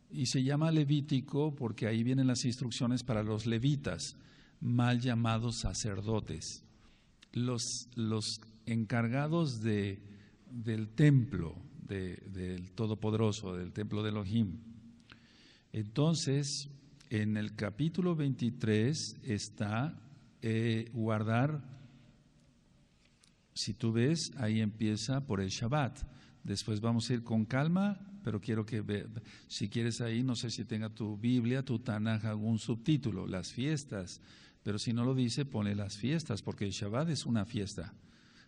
Speaker 1: Y se llama Levítico porque ahí vienen las instrucciones para los levitas, mal llamados sacerdotes, los encargados del templo del Todopoderoso, del templo de Elohim. Entonces, en el capítulo 23 está guardar. Si tú ves, ahí empieza por el Shabbat. Después vamos a ir con calma, pero quiero que si quieres ahí, no sé si tenga tu Biblia, tu Tanaj, algún subtítulo, las fiestas. Pero si no lo dice, ponle las fiestas, porque el Shabbat es una fiesta.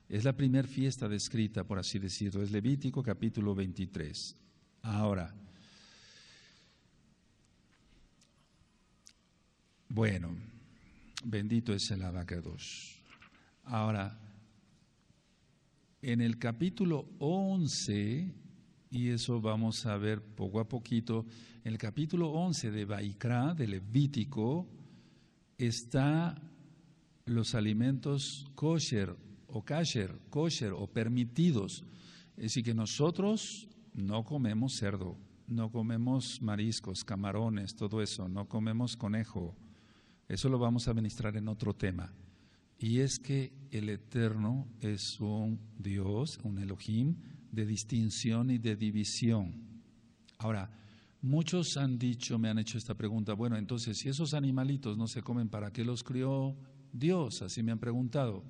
Speaker 1: Es la primera fiesta descrita, por así decirlo. Es Levítico capítulo 23. Ahora, bueno, bendito es el Abacadosh. Ahora, en el capítulo 11, y eso vamos a ver poco a poquito, en el capítulo 11 de Vaikra, de Levítico, está los alimentos kosher o permitidos. Es decir, que nosotros no comemos cerdo, no comemos mariscos, camarones, todo eso, no comemos conejo. Eso lo vamos a ministrar en otro tema. Y es que el Eterno es un Dios, un Elohim, de distinción y de división. Ahora, muchos me han hecho esta pregunta, bueno, entonces, si esos animalitos no se comen, ¿para qué los crió Dios? Así me han preguntado.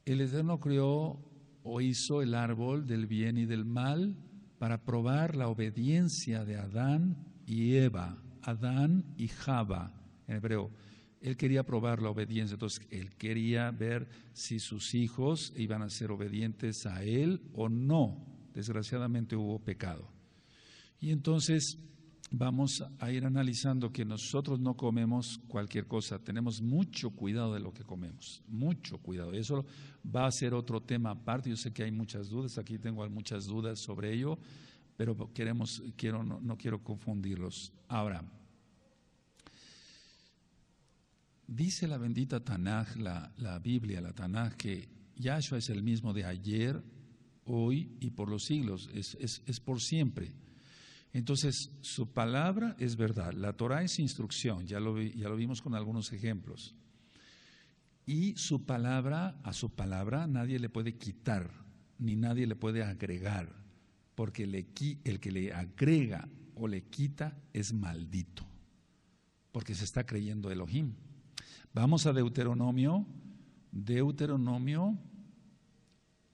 Speaker 1: El Eterno crió o hizo el árbol del bien y del mal para probar la obediencia de Adán y Eva, Adán y Java, en hebreo. Él quería probar la obediencia, entonces él quería ver si sus hijos iban a ser obedientes a él o no. Desgraciadamente hubo pecado. Y entonces vamos a ir analizando que nosotros no comemos cualquier cosa, tenemos mucho cuidado de lo que comemos, mucho cuidado. Eso va a ser otro tema aparte, yo sé que hay muchas dudas, aquí tengo muchas dudas sobre ello, pero no quiero confundirlos. Ahora, dice la bendita Tanaj, la Biblia, la Tanaj, que Yahshua es el mismo de ayer, hoy y por los siglos, es por siempre. Entonces, su palabra es verdad. La Torah es instrucción, ya lo vimos con algunos ejemplos. Y su palabra, a su palabra nadie le puede quitar, ni nadie le puede agregar, porque el que le agrega o le quita es maldito, porque se está creyendo Elohim. Vamos a Deuteronomio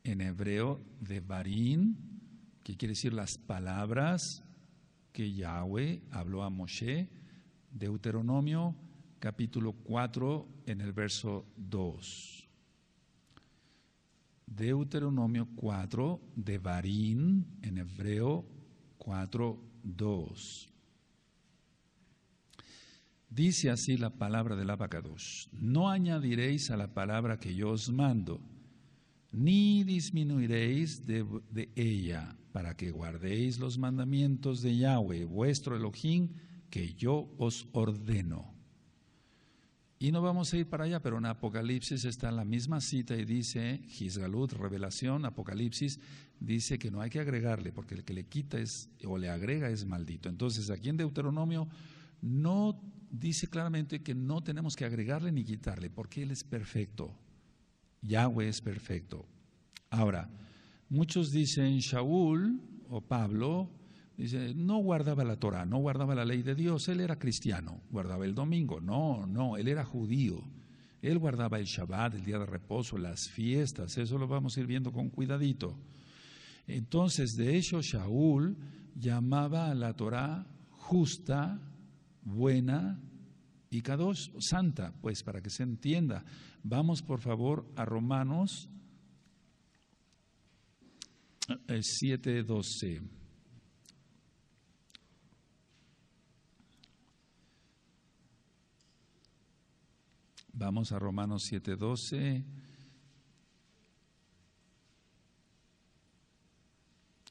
Speaker 1: en hebreo Devarim, que quiere decir las palabras que Yahweh habló a Moshe. Deuteronomio capítulo 4 en el verso 2. Deuteronomio 4, Devarim en hebreo 4:2. Dice así la palabra del Abacadosh: no añadiréis a la palabra que yo os mando, ni disminuiréis de ella, para que guardéis los mandamientos de Yahweh, vuestro Elohim, que yo os ordeno. Y no vamos a ir para allá, pero en Apocalipsis está la misma cita y dice, Gizgalut, revelación, Apocalipsis, dice que no hay que agregarle, porque el que le quita o le agrega es maldito. Entonces aquí en Deuteronomio no dice claramente que no tenemos que agregarle ni quitarle, porque Él es perfecto. Yahweh es perfecto. Ahora, muchos dicen Shaul o Pablo, dice, no guardaba la Torah, no guardaba la ley de Dios, él era cristiano, guardaba el domingo. No, él era judío. Él guardaba el Shabbat, el día de reposo, las fiestas, eso lo vamos a ir viendo con cuidadito. Entonces, de hecho, Shaul llamaba a la Torah justa, buena y Kadosh, santa, pues para que se entienda. Vamos por favor a Romanos 7:12. Vamos a Romanos 7:12.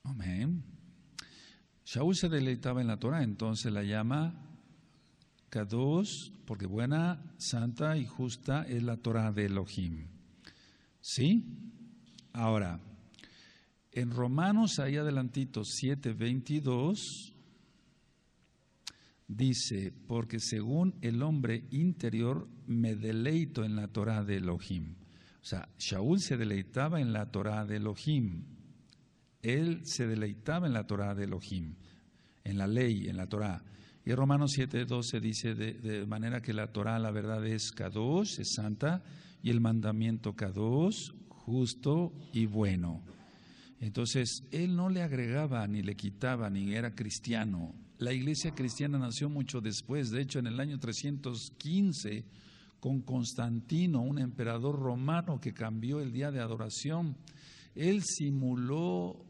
Speaker 1: Amén. Shaul se deleitaba en la Torah, entonces la llama Kadosh, porque buena, santa y justa es la Torah de Elohim. ¿Sí? Ahora, en Romanos, ahí adelantito, 7:22, dice, porque según el hombre interior me deleito en la Torah de Elohim. O sea, Shaul se deleitaba en la Torah de Elohim. Él se deleitaba en la Torah de Elohim, en la ley, en la Torah. Y Romanos 7:12 dice, de manera que la Torah, la verdad, es Kadosh, es santa, y el mandamiento Kadosh, justo y bueno. Entonces, él no le agregaba ni le quitaba, ni era cristiano. La iglesia cristiana nació mucho después, de hecho en el año 315, con Constantino, un emperador romano que cambió el día de adoración. Él simuló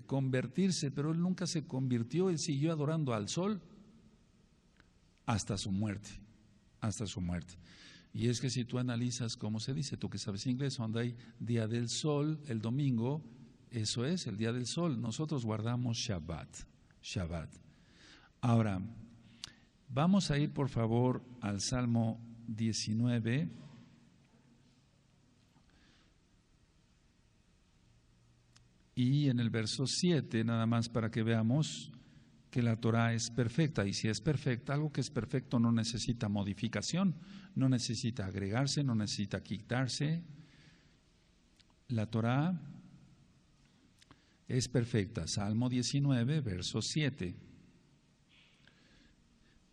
Speaker 1: convertirse, pero él nunca se convirtió, él siguió adorando al sol hasta su muerte, Y es que si tú analizas cómo se dice, tú que sabes inglés, donde hay día del sol, el domingo, eso es el día del sol. Nosotros guardamos Shabbat. Ahora, vamos a ir por favor al Salmo 19. Y en el verso 7, nada más para que veamos que la Torah es perfecta. Y si es perfecta, algo que es perfecto no necesita modificación, no necesita agregarse, no necesita quitarse. La Torah es perfecta. Salmo 19, verso 7.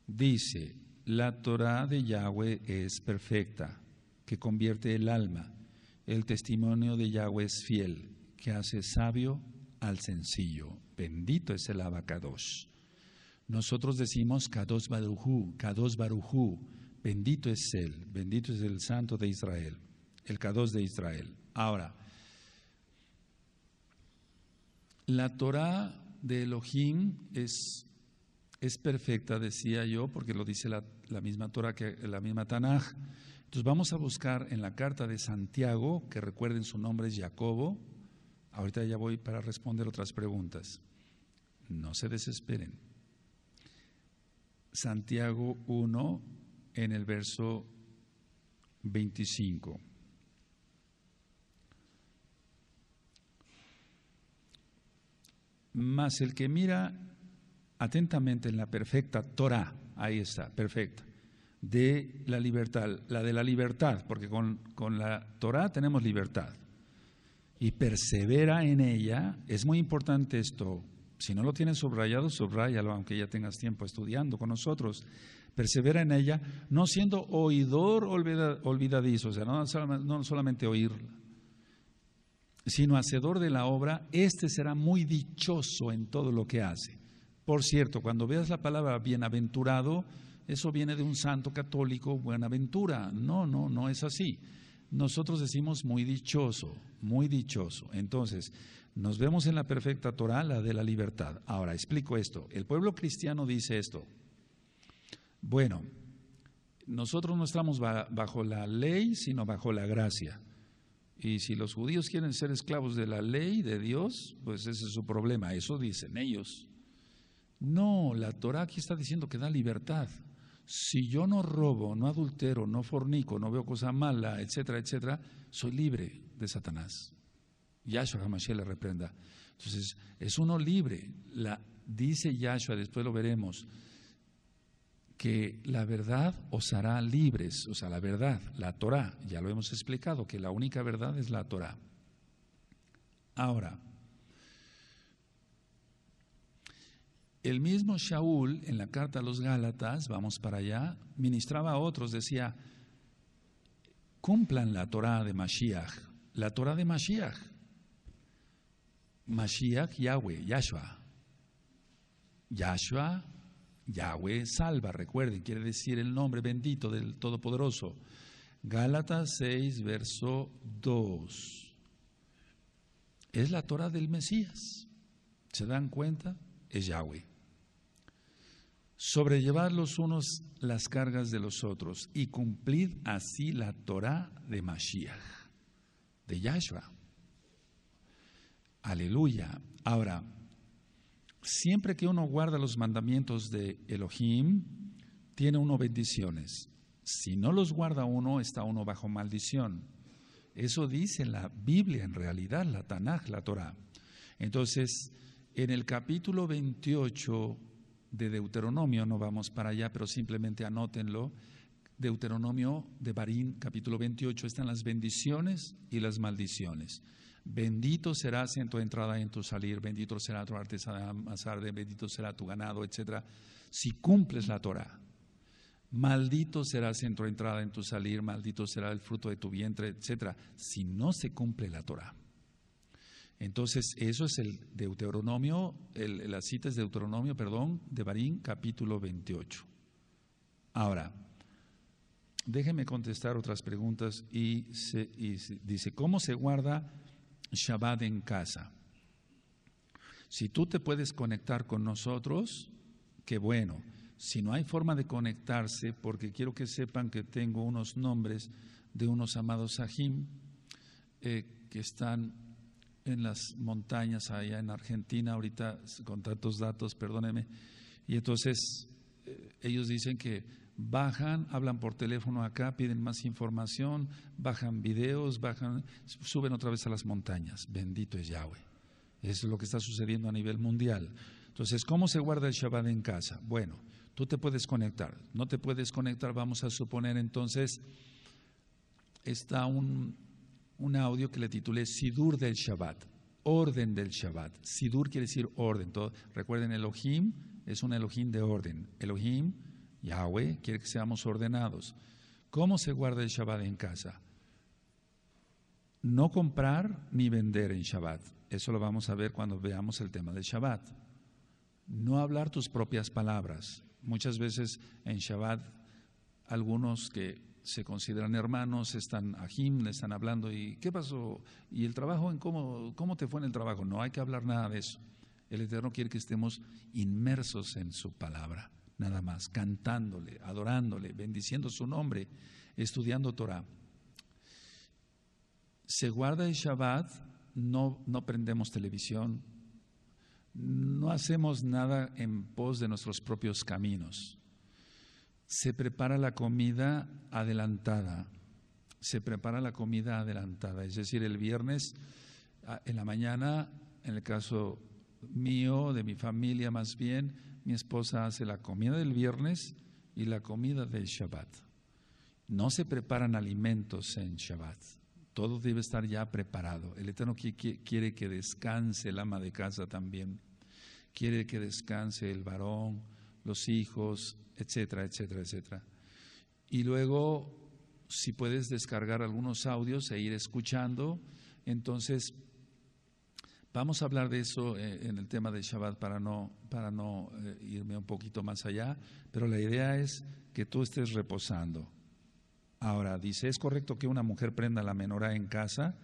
Speaker 1: Dice, la Torah de Yahweh es perfecta, que convierte el alma. El testimonio de Yahweh es fiel, que hace sabio al sencillo. Bendito es el Abacadosh. Nosotros decimos Kadosh Barujú, bendito es Él, bendito es el Santo de Israel, el Kadosh de Israel. Ahora, la Torah de Elohim es perfecta, decía yo, porque lo dice la misma Torah, que la misma Tanaj. Entonces vamos a buscar en la carta de Santiago, que recuerden su nombre es Jacobo. Ahorita ya voy para responder otras preguntas. No se desesperen. Santiago 1, en el verso 25. Mas el que mira atentamente en la perfecta Torah, ahí está, perfecta, de la libertad, la de la libertad, porque con la Torah tenemos libertad, y persevera en ella. Es muy importante esto. Si no lo tienes subrayado, subráyalo, aunque ya tengas tiempo estudiando con nosotros. Persevera en ella, no siendo oidor olvidadizo, o sea, no solamente oír, sino hacedor de la obra. Este será muy dichoso en todo lo que hace. Por cierto, cuando veas la palabra bienaventurado, eso viene de un santo católico, buenaventura. No es así. Nosotros decimos muy dichoso, muy dichoso. Entonces, nos vemos en la perfecta Torah, la de la libertad. Ahora, explico esto. El pueblo cristiano dice esto. Bueno, nosotros no estamos bajo la ley, sino bajo la gracia. Y si los judíos quieren ser esclavos de la ley de Dios, pues ese es su problema. Eso dicen ellos. No, la Torah aquí está diciendo que da libertad. Si yo no robo, no adultero, no fornico, no veo cosa mala, etcétera, etcétera, soy libre de Satanás. Yahshua HaMashiach le reprenda. Entonces, es uno libre. Dice Yahshua, después lo veremos, que la verdad os hará libres. O sea, la verdad, la Torah, ya lo hemos explicado, que la única verdad es la Torah. Ahora, el mismo Shaul, en la carta a los Gálatas, vamos para allá, ministraba a otros, decía, cumplan la Torah de Mashiach. La Torah de Mashiach. Mashiach, Yahweh, Yahshua. Yahshua, Yahweh salva, recuerden, quiere decir el nombre bendito del Todopoderoso. Gálatas 6, verso 2. Es la Torah del Mesías. ¿Se dan cuenta? Es Yahweh. Sobrellevad los unos las cargas de los otros y cumplid así la Torah de Mashiach, de Yahshua. Aleluya. Ahora, siempre que uno guarda los mandamientos de Elohim, tiene uno bendiciones. Si no los guarda uno, está uno bajo maldición. Eso dice la Biblia en realidad, la Tanaj, la Torah. Entonces, en el capítulo 28 de Deuteronomio, no vamos para allá, pero simplemente anótenlo, Deuteronomio de Barín, capítulo 28, están las bendiciones y las maldiciones. Bendito serás en tu entrada y en tu salir, bendito será tu artesana, bendito será tu ganado, etc. Si cumples la Torah. Maldito serás en tu entrada, en tu salir, maldito será el fruto de tu vientre, etc. Si no se cumple la Torah. Entonces, eso es el Deuteronomio, la cita es Deuteronomio, de Barín, capítulo 28. Ahora, déjenme contestar otras preguntas y dice, ¿cómo se guarda Shabbat en casa? Si tú te puedes conectar con nosotros, qué bueno. Si no hay forma de conectarse, porque quiero que sepan que tengo unos nombres de unos amados Sahim que están en las montañas allá en Argentina, ahorita con tantos datos, perdónenme, y entonces ellos dicen que bajan, hablan por teléfono acá, piden más información, bajan videos, suben otra vez a las montañas. Bendito es Yahweh. Eso es lo que está sucediendo a nivel mundial. Entonces, ¿cómo se guarda el Shabbat en casa? Bueno, tú te puedes conectar. No te puedes conectar, vamos a suponer entonces, está un audio que le titulé Sidur del Shabbat, orden del Shabbat. Sidur quiere decir orden. Recuerden, Elohim es un Elohim de orden. Elohim, Yahweh, quiere que seamos ordenados. ¿Cómo se guarda el Shabbat en casa? No comprar ni vender en Shabbat. Eso lo vamos a ver cuando veamos el tema del Shabbat. No hablar tus propias palabras. Muchas veces en Shabbat algunos que se consideran hermanos, están ajim, le están hablando y ¿qué pasó? ¿Y el trabajo? ¿Cómo te fue en el trabajo? No hay que hablar nada de eso. El Eterno quiere que estemos inmersos en su palabra, nada más, cantándole, adorándole, bendiciendo su nombre, estudiando Torah. Se guarda el Shabbat, no prendemos televisión, no hacemos nada en pos de nuestros propios caminos. Se prepara la comida adelantada, es decir, el viernes en la mañana, en el caso mío, de mi familia más bien, mi esposa hace la comida del viernes y la comida del Shabbat. No se preparan alimentos en Shabbat. Todo debe estar ya preparado. El Eterno quiere que descanse el ama de casa también. Quiere que descanse el varón, los hijos, etcétera, etcétera, etcétera. Y luego, si puedes descargar algunos audios e ir escuchando, entonces vamos a hablar de eso en el tema de Shabbat para no irme un poquito más allá, pero la idea es que tú estés reposando. Ahora, dice, ¿es correcto que una mujer prenda la menorá en casa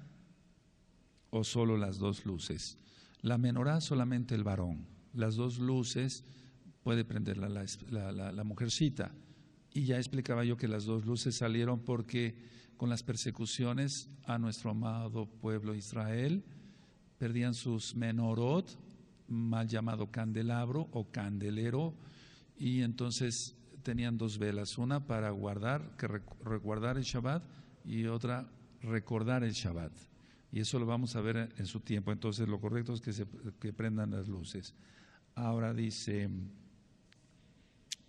Speaker 1: o solo las dos luces? La menorá solamente el varón, las dos luces puede prenderla la mujercita. Y ya explicaba yo que las dos luces salieron porque con las persecuciones a nuestro amado pueblo Israel, perdían sus menorot, mal llamado candelabro o candelero, y entonces tenían dos velas, una para resguardar el Shabbat y otra recordar el Shabbat. Y eso lo vamos a ver en su tiempo. Entonces lo correcto es que prendan las luces. Ahora dice,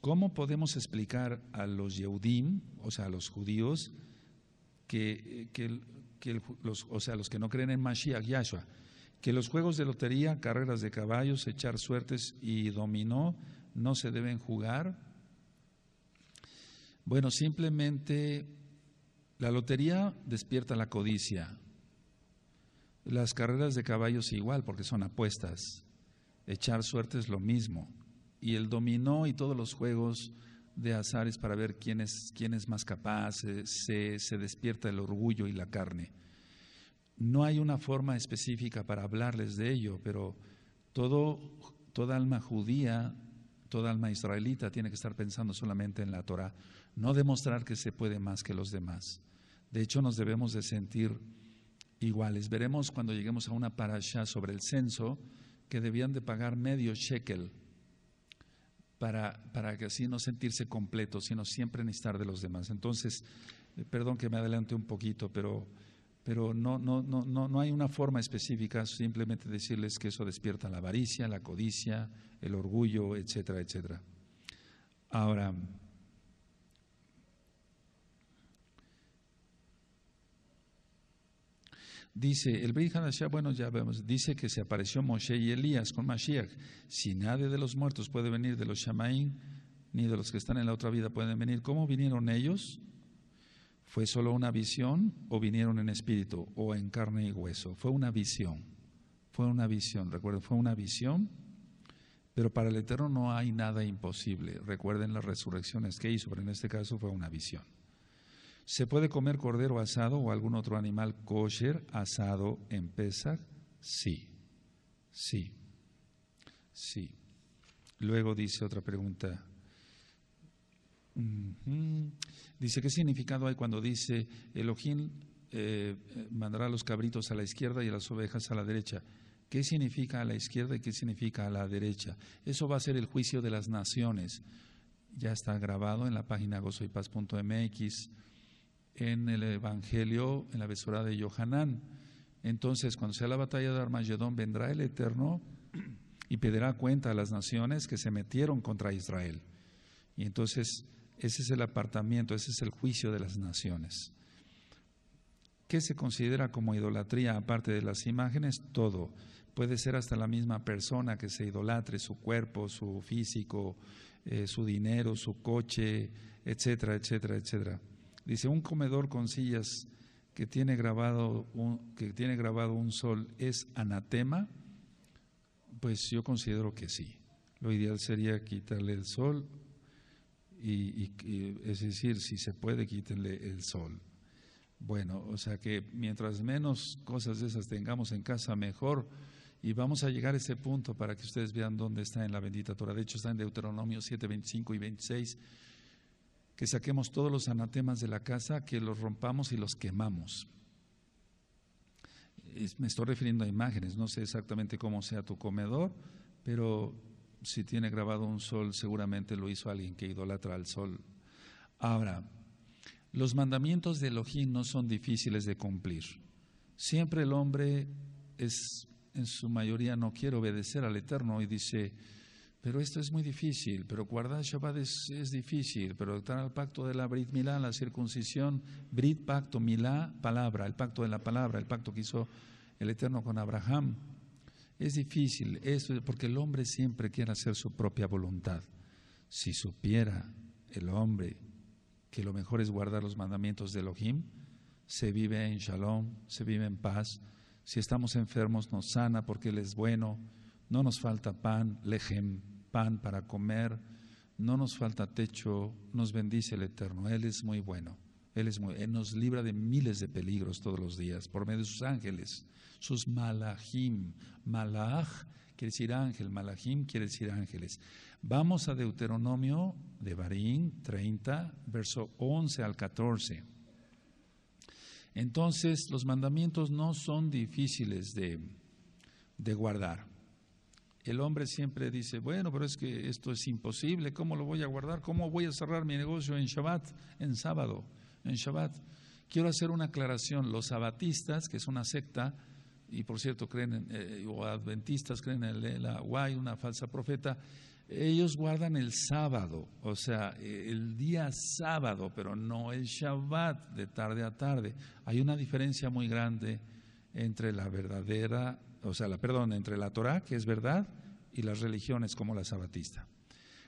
Speaker 1: ¿cómo podemos explicar a los Yehudim, o sea, a los judíos, los que no creen en Mashiach, Yahshua, que los juegos de lotería, carreras de caballos, echar suertes y dominó no se deben jugar? Bueno, simplemente la lotería despierta la codicia. Las carreras de caballos igual, porque son apuestas. Echar suerte es lo mismo. Y el dominó y todos los juegos de azares para ver quién es más capaz, se despierta el orgullo y la carne. No hay una forma específica para hablarles de ello, pero toda alma judía, toda alma israelita tiene que estar pensando solamente en la Torah, no demostrar que se puede más que los demás. De hecho, nos debemos de sentir iguales. Veremos cuando lleguemos a una parashá sobre el censo que debían de pagar medio shekel para que así no sentirse completos, sino siempre necesitar de los demás. Entonces, perdón que me adelante un poquito, pero no hay una forma específica, simplemente decirles que eso despierta la avaricia, la codicia, el orgullo, etcétera, etcétera. Ahora, dice el Brit Hadashah, bueno, ya vemos, dice que se apareció Moshe y Elías con Mashiach. Si nadie de los muertos puede venir de los Shamaim, ni de los que están en la otra vida pueden venir, ¿cómo vinieron ellos? ¿Fue solo una visión o vinieron en espíritu o en carne y hueso? Fue una visión, recuerden, fue una visión, pero para el Eterno no hay nada imposible. Recuerden las resurrecciones que hizo, pero en este caso fue una visión. ¿Se puede comer cordero asado o algún otro animal kosher asado en Pesach? Sí. Luego dice otra pregunta. Dice, ¿qué significado hay cuando dice Elohim mandará a los cabritos a la izquierda y a las ovejas a la derecha? ¿Qué significa a la izquierda y qué significa a la derecha? Eso va a ser el juicio de las naciones. Ya está grabado en la página gozoypaz.mx, en el Evangelio, en la Besorá de Yohanan. Entonces, cuando sea la batalla de Armagedón, vendrá el Eterno y pedirá cuenta a las naciones que se metieron contra Israel. Y entonces, ese es el apartamiento, ese es el juicio de las naciones. ¿Qué se considera como idolatría aparte de las imágenes? Todo. Puede ser hasta la misma persona que se idolatre, su cuerpo, su físico, su dinero, su coche, etcétera, etcétera, etcétera. Dice, un comedor con sillas que tiene grabado un sol, ¿es anatema? Pues yo considero que sí. Lo ideal sería quitarle el sol y es decir, si se puede, quítenle el sol. Bueno, o sea que mientras menos cosas de esas tengamos en casa, mejor. Y vamos a llegar a ese punto para que ustedes vean dónde está en la bendita Torah. De hecho, está en Deuteronomio 7, 25 y 26. Que saquemos todos los anatemas de la casa, que los rompamos y los quemamos. Me estoy refiriendo a imágenes, no sé exactamente cómo sea tu comedor, pero si tiene grabado un sol, seguramente lo hizo alguien que idolatra al sol. Ahora, los mandamientos de Elohim no son difíciles de cumplir. Siempre el hombre en su mayoría no quiere obedecer al Eterno y dice, Pero esto es muy difícil, pero guardar Shabbat es difícil, pero entrar al pacto de la Brit Milá, la circuncisión, Brit, pacto, Milá, palabra, el pacto de la palabra, el pacto que hizo el Eterno con Abraham, es difícil, eso porque el hombre siempre quiere hacer su propia voluntad. Si supiera el hombre que lo mejor es guardar los mandamientos de Elohim, se vive en shalom, se vive en paz. Si estamos enfermos nos sana porque Él es bueno. No nos falta pan, lejem, pan para comer, no nos falta techo, nos bendice el Eterno, Él es muy bueno, Él nos libra de miles de peligros todos los días, por medio de sus ángeles, sus malachim. Malach quiere decir ángel, malachim quiere decir ángeles. Vamos a Deuteronomio de Barín 30, verso 11 al 14. Entonces, los mandamientos no son difíciles de guardar. El hombre siempre dice, bueno, pero es que esto es imposible, ¿cómo lo voy a guardar? ¿Cómo voy a cerrar mi negocio en Shabbat, en sábado, en Shabbat? Quiero hacer una aclaración, los sabatistas, que es una secta, y por cierto creen o adventistas creen en la Guay, una falsa profeta, ellos guardan el sábado, o sea, el día sábado, pero no el Shabbat de tarde a tarde. Hay una diferencia muy grande entre la verdadera, entre la Torá, que es verdad, y las religiones como la sabatista.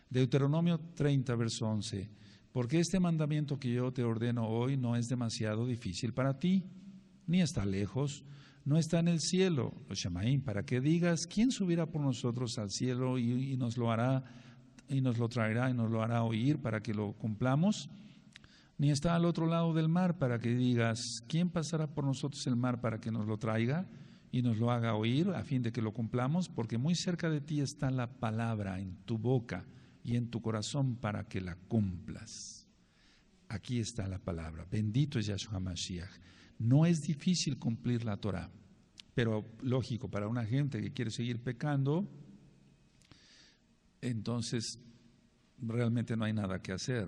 Speaker 1: Deuteronomio 30, verso 11. Porque este mandamiento que yo te ordeno hoy no es demasiado difícil para ti, ni está lejos, no está en el cielo, los Shamaim, para que digas, ¿quién subirá por nosotros al cielo y nos lo hará, y nos lo traerá, y nos lo hará oír para que lo cumplamos? Ni está al otro lado del mar para que digas, ¿quién pasará por nosotros el mar para que nos lo traiga y nos lo haga oír a fin de que lo cumplamos? Porque muy cerca de ti está la palabra en tu boca y en tu corazón para que la cumplas. Aquí está la palabra. Bendito es Yahshua Mashiach. No es difícil cumplir la Torah, pero lógico, para una gente que quiere seguir pecando, entonces realmente no hay nada que hacer.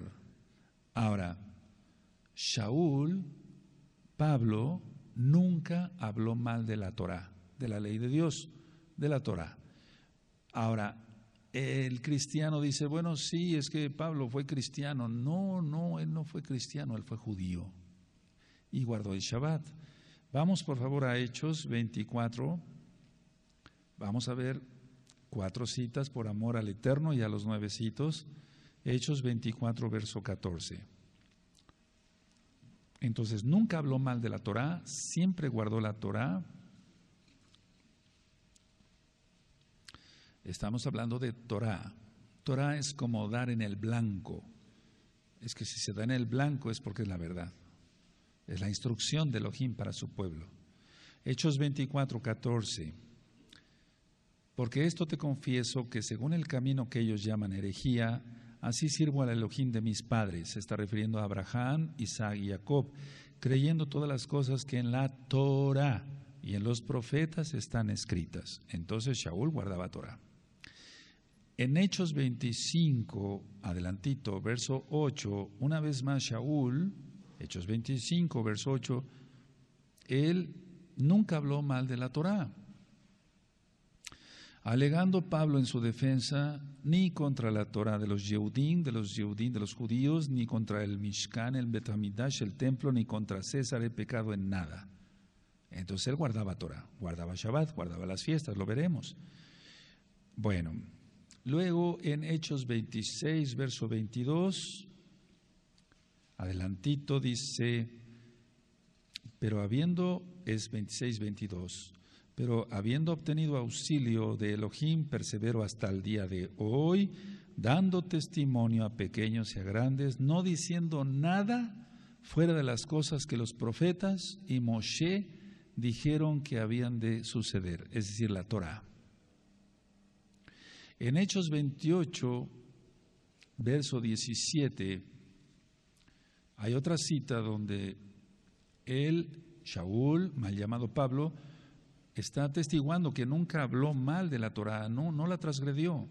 Speaker 1: Ahora, Shaul, Pablo, nunca habló mal de la Torah, de la ley de Dios, de la Torah. Ahora, el cristiano dice, bueno, sí, es que Pablo fue cristiano. No, él no fue cristiano, él fue judío y guardó el Shabbat. Vamos por favor a Hechos 24, vamos a ver 4 citas por amor al Eterno y a los 9 citos. Hechos 24, verso 14. Entonces, nunca habló mal de la Torá, siempre guardó la Torá. Estamos hablando de Torá. Torá es como dar en el blanco. Es que si se da en el blanco es porque es la verdad. Es la instrucción de Elohim para su pueblo. Hechos 24, 14. Porque esto te confieso que según el camino que ellos llaman herejía, así sirvo al Elohim de mis padres. Se está refiriendo a Abraham, Isaac y Jacob, creyendo todas las cosas que en la Torá y en los profetas están escritas. Entonces Shaul guardaba Torá. En Hechos 25, adelantito, verso 8, una vez más Shaul, Hechos 25, verso 8, él nunca habló mal de la Torá. Alegando Pablo en su defensa, ni contra la Torá de los Yehudim, de los judíos, ni contra el Mishkan, el Bet Hamidash, el templo, ni contra César he pecado en nada. Entonces él guardaba Torá, guardaba Shabbat, guardaba las fiestas, lo veremos. Bueno, luego en Hechos 26, verso 22, adelantito dice, es 26, 22, pero habiendo obtenido auxilio de Elohim, persevero hasta el día de hoy, dando testimonio a pequeños y a grandes, no diciendo nada fuera de las cosas que los profetas y Moshe dijeron que habían de suceder, es decir, la Torá. En Hechos 28, verso 17, hay otra cita donde él, Shaul, mal llamado Pablo, está atestiguando que nunca habló mal de la Torá, no la transgredió.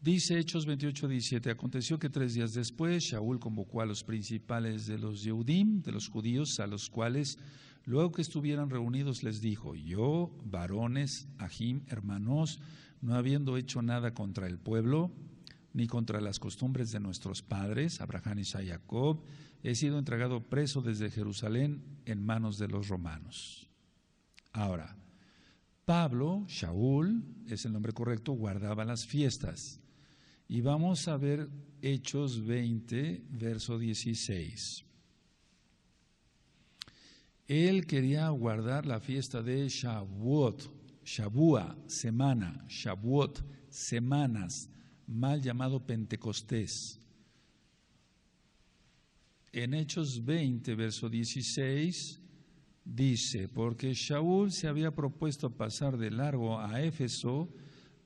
Speaker 1: Dice Hechos 28, 17, aconteció que 3 días después Shaul convocó a los principales de los Yehudim, de los judíos, a los cuales luego que estuvieran reunidos les dijo, yo, varones, Ahim, hermanos, no habiendo hecho nada contra el pueblo, ni contra las costumbres de nuestros padres, Abraham, Isaac y Jacob, he sido entregado preso desde Jerusalén en manos de los romanos. Ahora, Pablo, Shaul, es el nombre correcto, guardaba las fiestas. Y vamos a ver Hechos 20, verso 16. Él quería guardar la fiesta de Shavuot, Shavua, semana, Shavuot, semanas, mal llamado Pentecostés. En Hechos 20, verso 16, dice, porque Shaul se había propuesto pasar de largo a Éfeso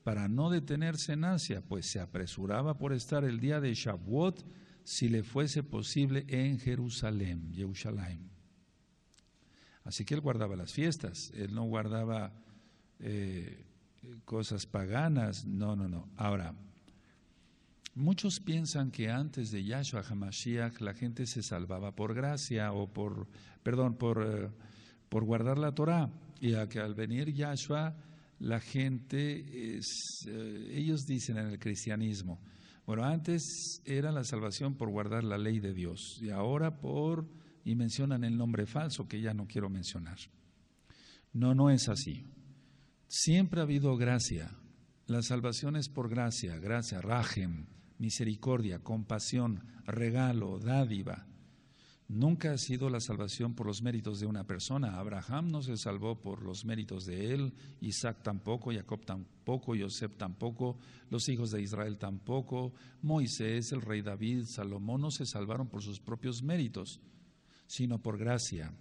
Speaker 1: para no detenerse en Asia, pues se apresuraba por estar el día de Shavuot, si le fuese posible, en Jerusalén, Jerusalén. Así que él guardaba las fiestas, él no guardaba cosas paganas, no. Ahora, muchos piensan que antes de Yahshua HaMashiach la gente se salvaba por gracia o por guardar la Torah, y a que al venir Yahshua la gente, ellos dicen en el cristianismo, bueno, antes era la salvación por guardar la ley de Dios y ahora y mencionan el nombre falso que ya no quiero mencionar. No es así. Siempre ha habido gracia. La salvación es por gracia, rajem, misericordia, compasión, regalo, dádiva. Nunca ha sido la salvación por los méritos de una persona. Abraham no se salvó por los méritos de él, Isaac tampoco, Jacob tampoco, Yosef tampoco, los hijos de Israel tampoco, Moisés, el rey David, Salomón no se salvaron por sus propios méritos, sino por gracia.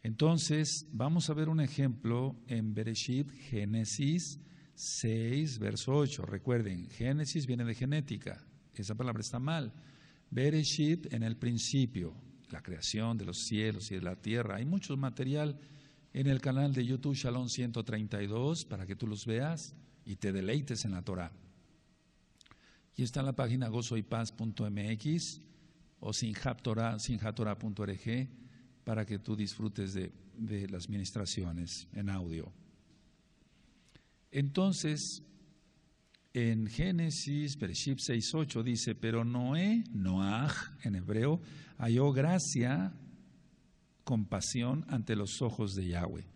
Speaker 1: Entonces, vamos a ver un ejemplo en Bereshit, Génesis 6, verso 8. Recuerden, Génesis viene de genética, esa palabra está mal. Bereshit, en el principio, la creación de los cielos y de la tierra. Hay mucho material en el canal de YouTube Shalom 132 para que tú los veas y te deleites en la Torah. Y está en la página gozoypaz.mx o sinjatorah.org para que tú disfrutes de las ministraciones en audio. Entonces, en Génesis, Bereshit 6:8 dice, pero Noaj, en hebreo, halló gracia, compasión ante los ojos de Yahweh.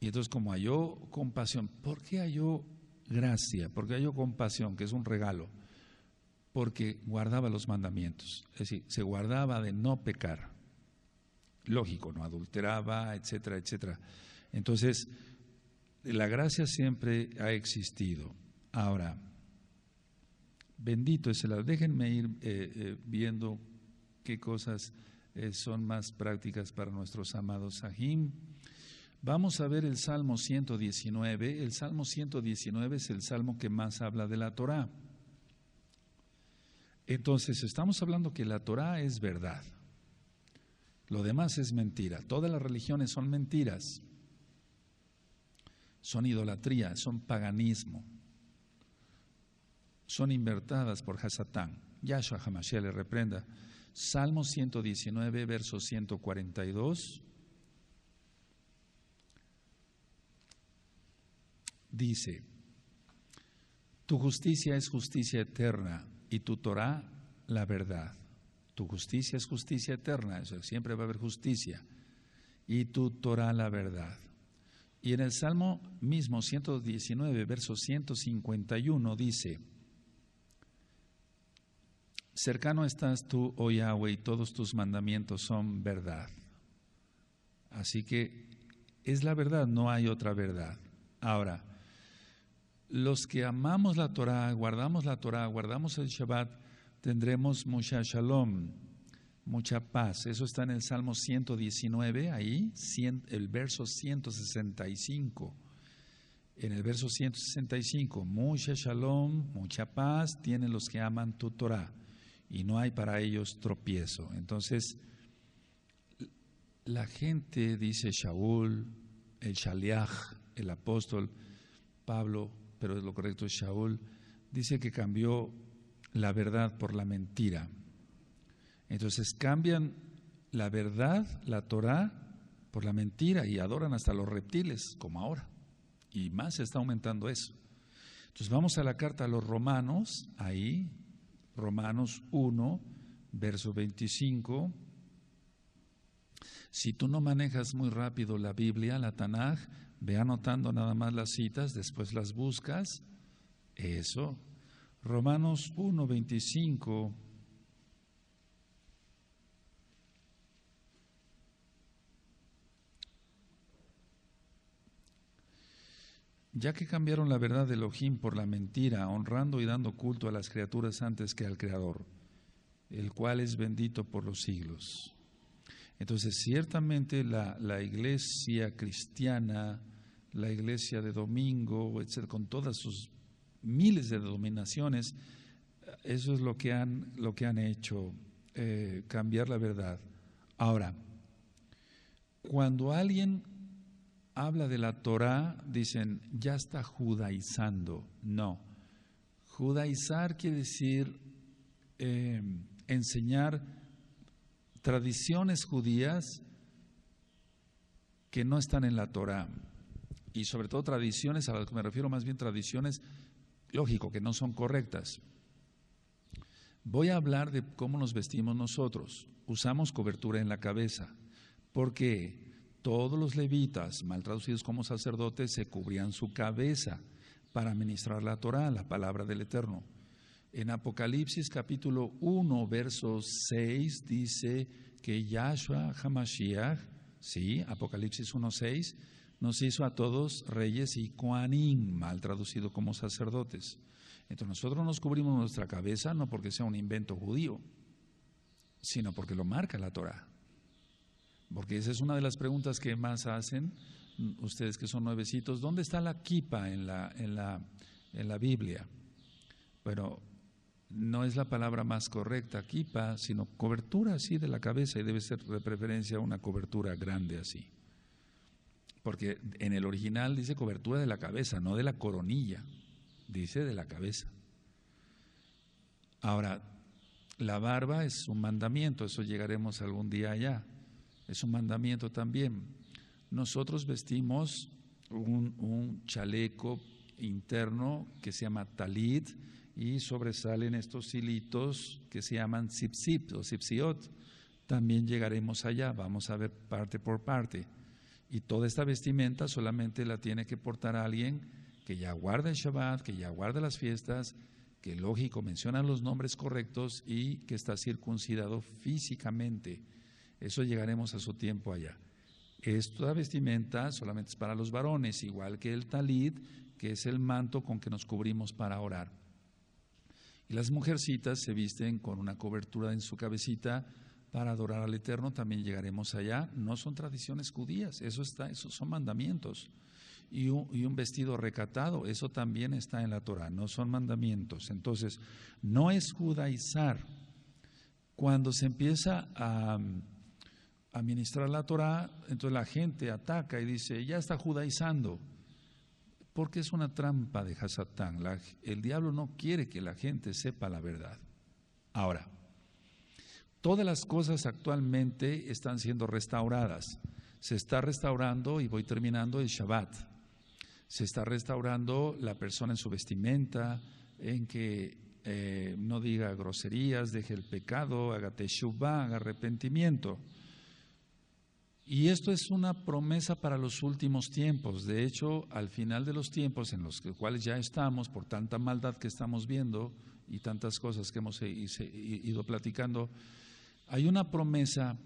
Speaker 1: Y entonces, como halló compasión, ¿por qué halló gracia? Porque halló compasión, que es un regalo. Porque guardaba los mandamientos, es decir, se guardaba de no pecar. Lógico, no adulteraba, etcétera, etcétera. Entonces, la gracia siempre ha existido. Ahora, bendito es el Adonai. Déjenme ir viendo qué cosas son más prácticas para nuestros amados Sahim. Vamos a ver el Salmo 119. El Salmo 119 es el salmo que más habla de la Torah. Entonces, estamos hablando que la Torah es verdad. Lo demás es mentira. Todas las religiones son mentiras. Son idolatría, son paganismo. Son inventadas por Hasatán. Yahshua HaMashiach le reprenda. Salmo 119, verso 142. Dice, tu justicia es justicia eterna y tu Torah la verdad. Tu justicia es justicia eterna, eso siempre va a haber justicia. Y tu Torah la verdad. Y en el Salmo mismo 119, verso 151 dice, cercano estás tú, oh Yahweh, y todos tus mandamientos son verdad. Así que es la verdad, no hay otra verdad. Ahora, los que amamos la Torah, guardamos el Shabbat, tendremos mucha shalom, mucha paz. Eso está en el Salmo 119, ahí, el verso 165. En el verso 165, mucha shalom, mucha paz tienen los que aman tu Torah, y no hay para ellos tropiezo. Entonces, la gente dice Shaul, el Shaliach, el apóstol Pablo, pero lo correcto es Shaul, dice que cambió la verdad por la mentira. Entonces cambian la verdad, la Torah, por la mentira y adoran hasta los reptiles, como ahora. Y más se está aumentando eso. Entonces vamos a la carta a los Romanos, ahí, Romanos 1, verso 25. Si tú no manejas muy rápido la Biblia, la Tanaj, ve anotando nada más las citas, después las buscas. Eso. Romanos 1, 25. Ya que cambiaron la verdad de Elohim por la mentira, honrando y dando culto a las criaturas antes que al Creador, el cual es bendito por los siglos. Entonces, ciertamente la iglesia cristiana, la iglesia de domingo, etcétera, con todas sus miles de denominaciones, eso es lo que han hecho, cambiar la verdad. Ahora, cuando alguien habla de la Torah, dicen, ya está judaizando. No, judaizar quiere decir enseñar tradiciones judías que no están en la Torah, y sobre todo tradiciones, a las que me refiero más bien tradiciones, lógico, que no son correctas. Voy a hablar de cómo nos vestimos nosotros. Usamos cobertura en la cabeza, porque todos los levitas, mal traducidos como sacerdotes, se cubrían su cabeza para ministrar la Torah, la palabra del Eterno. En Apocalipsis capítulo 1, verso 6, dice que Yahshua HaMashiach, sí, Apocalipsis 1, 6, nos hizo a todos reyes y kohanim, mal traducido como sacerdotes. Entonces nosotros nos cubrimos nuestra cabeza no porque sea un invento judío, sino porque lo marca la Torah. Porque esa es una de las preguntas que más hacen ustedes que son nuevecitos. ¿Dónde está la kipa en la Biblia? Bueno, no es la palabra más correcta, kipa, sino cobertura así de la cabeza, y debe ser de preferencia una cobertura grande así. Porque en el original dice cobertura de la cabeza, no de la coronilla, dice de la cabeza. Ahora, la barba es un mandamiento, eso llegaremos algún día allá. Es un mandamiento también. Nosotros vestimos un chaleco interno que se llama talit, y sobresalen estos hilitos que se llaman tzipzip o tzipziot. También llegaremos allá, vamos a ver parte por parte. Y toda esta vestimenta solamente la tiene que portar alguien que ya guarda el Shabbat, que ya guarda las fiestas, que lógico menciona los nombres correctos y que está circuncidado físicamente. Eso llegaremos a su tiempo allá. Esta vestimenta solamente es para los varones, igual que el talit, que es el manto con que nos cubrimos para orar. Y las mujercitas se visten con una cobertura en su cabecita para adorar al Eterno. También llegaremos allá. No son tradiciones judías, esos son mandamientos. Y un vestido recatado, eso también está en la Torah, no son mandamientos. Entonces, no es judaizar. Cuando se empieza a ministrar la Torah, entonces la gente ataca y dice, ya está judaizando, porque es una trampa de Hasatán. El diablo no quiere que la gente sepa la verdad. Ahora, todas las cosas actualmente están siendo restauradas. Se está restaurando, y voy terminando, el Shabbat. Se está restaurando la persona en su vestimenta, en que no diga groserías, deje el pecado, haga teshuvah, haga arrepentimiento. Y esto es una promesa para los últimos tiempos. De hecho, al final de los tiempos en los cuales ya estamos, por tanta maldad que estamos viendo y tantas cosas que hemos ido platicando, hay una promesa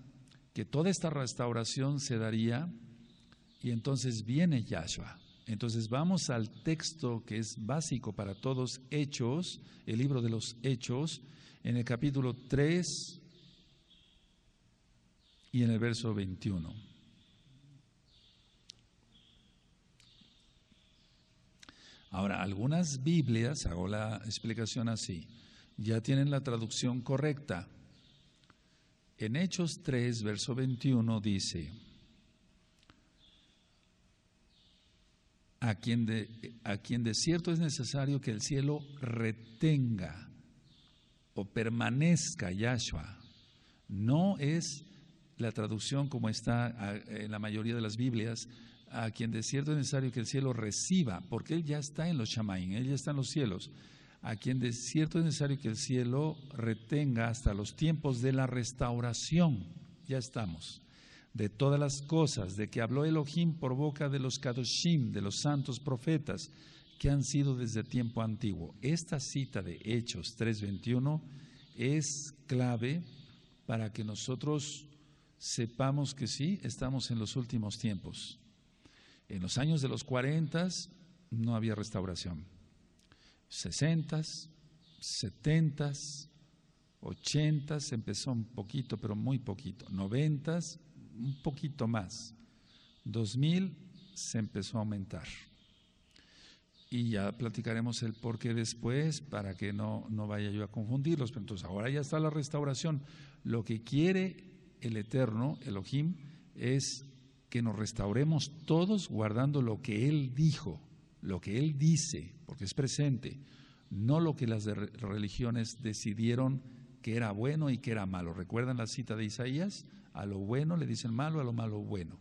Speaker 1: que toda esta restauración se daría, y entonces viene Yahshua. Entonces vamos al texto que es básico para todos, Hechos, el libro de los Hechos, en el capítulo 3 y en el verso 21. Ahora, algunas Biblias, hago la explicación así, ya tienen la traducción correcta. En Hechos 3, verso 21 dice, a quien de cierto es necesario que el cielo retenga o permanezca Yahshua. No es la traducción como está en la mayoría de las Biblias, a quien de cierto es necesario que el cielo reciba, porque Él ya está en los Shamaim, Él ya está en los cielos, a quien de cierto es necesario que el cielo retenga hasta los tiempos de la restauración, ya estamos, de todas las cosas, de que habló Elohim por boca de los Kadoshim, de los santos profetas, que han sido desde tiempo antiguo. Esta cita de Hechos 3:21 es clave para que nosotros sepamos que sí, estamos en los últimos tiempos. En los años de los 40 no había restauración. 60, 70, 80 empezó un poquito, pero muy poquito. 90, un poquito más. 2000 se empezó a aumentar. Y ya platicaremos el por qué después, para que no vaya yo a confundirlos. Pero entonces ahora ya está la restauración. Lo que quiere el Eterno, Elohim, es que nos restauremos todos guardando lo que Él dijo, lo que Él dice, porque es presente, no lo que las religiones decidieron que era bueno y que era malo. ¿Recuerdan la cita de Isaías? A lo bueno le dicen malo, a lo malo bueno.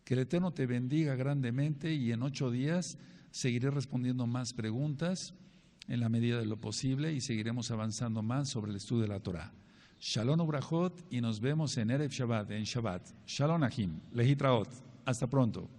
Speaker 1: Que el Eterno te bendiga grandemente y en 8 días seguiré respondiendo más preguntas en la medida de lo posible y seguiremos avanzando más sobre el estudio de la Torah. Shalom ubrachot y nos vemos en Erev Shabbat, en Shabbat. Shalom Ahim, Lehitraot. Hasta pronto.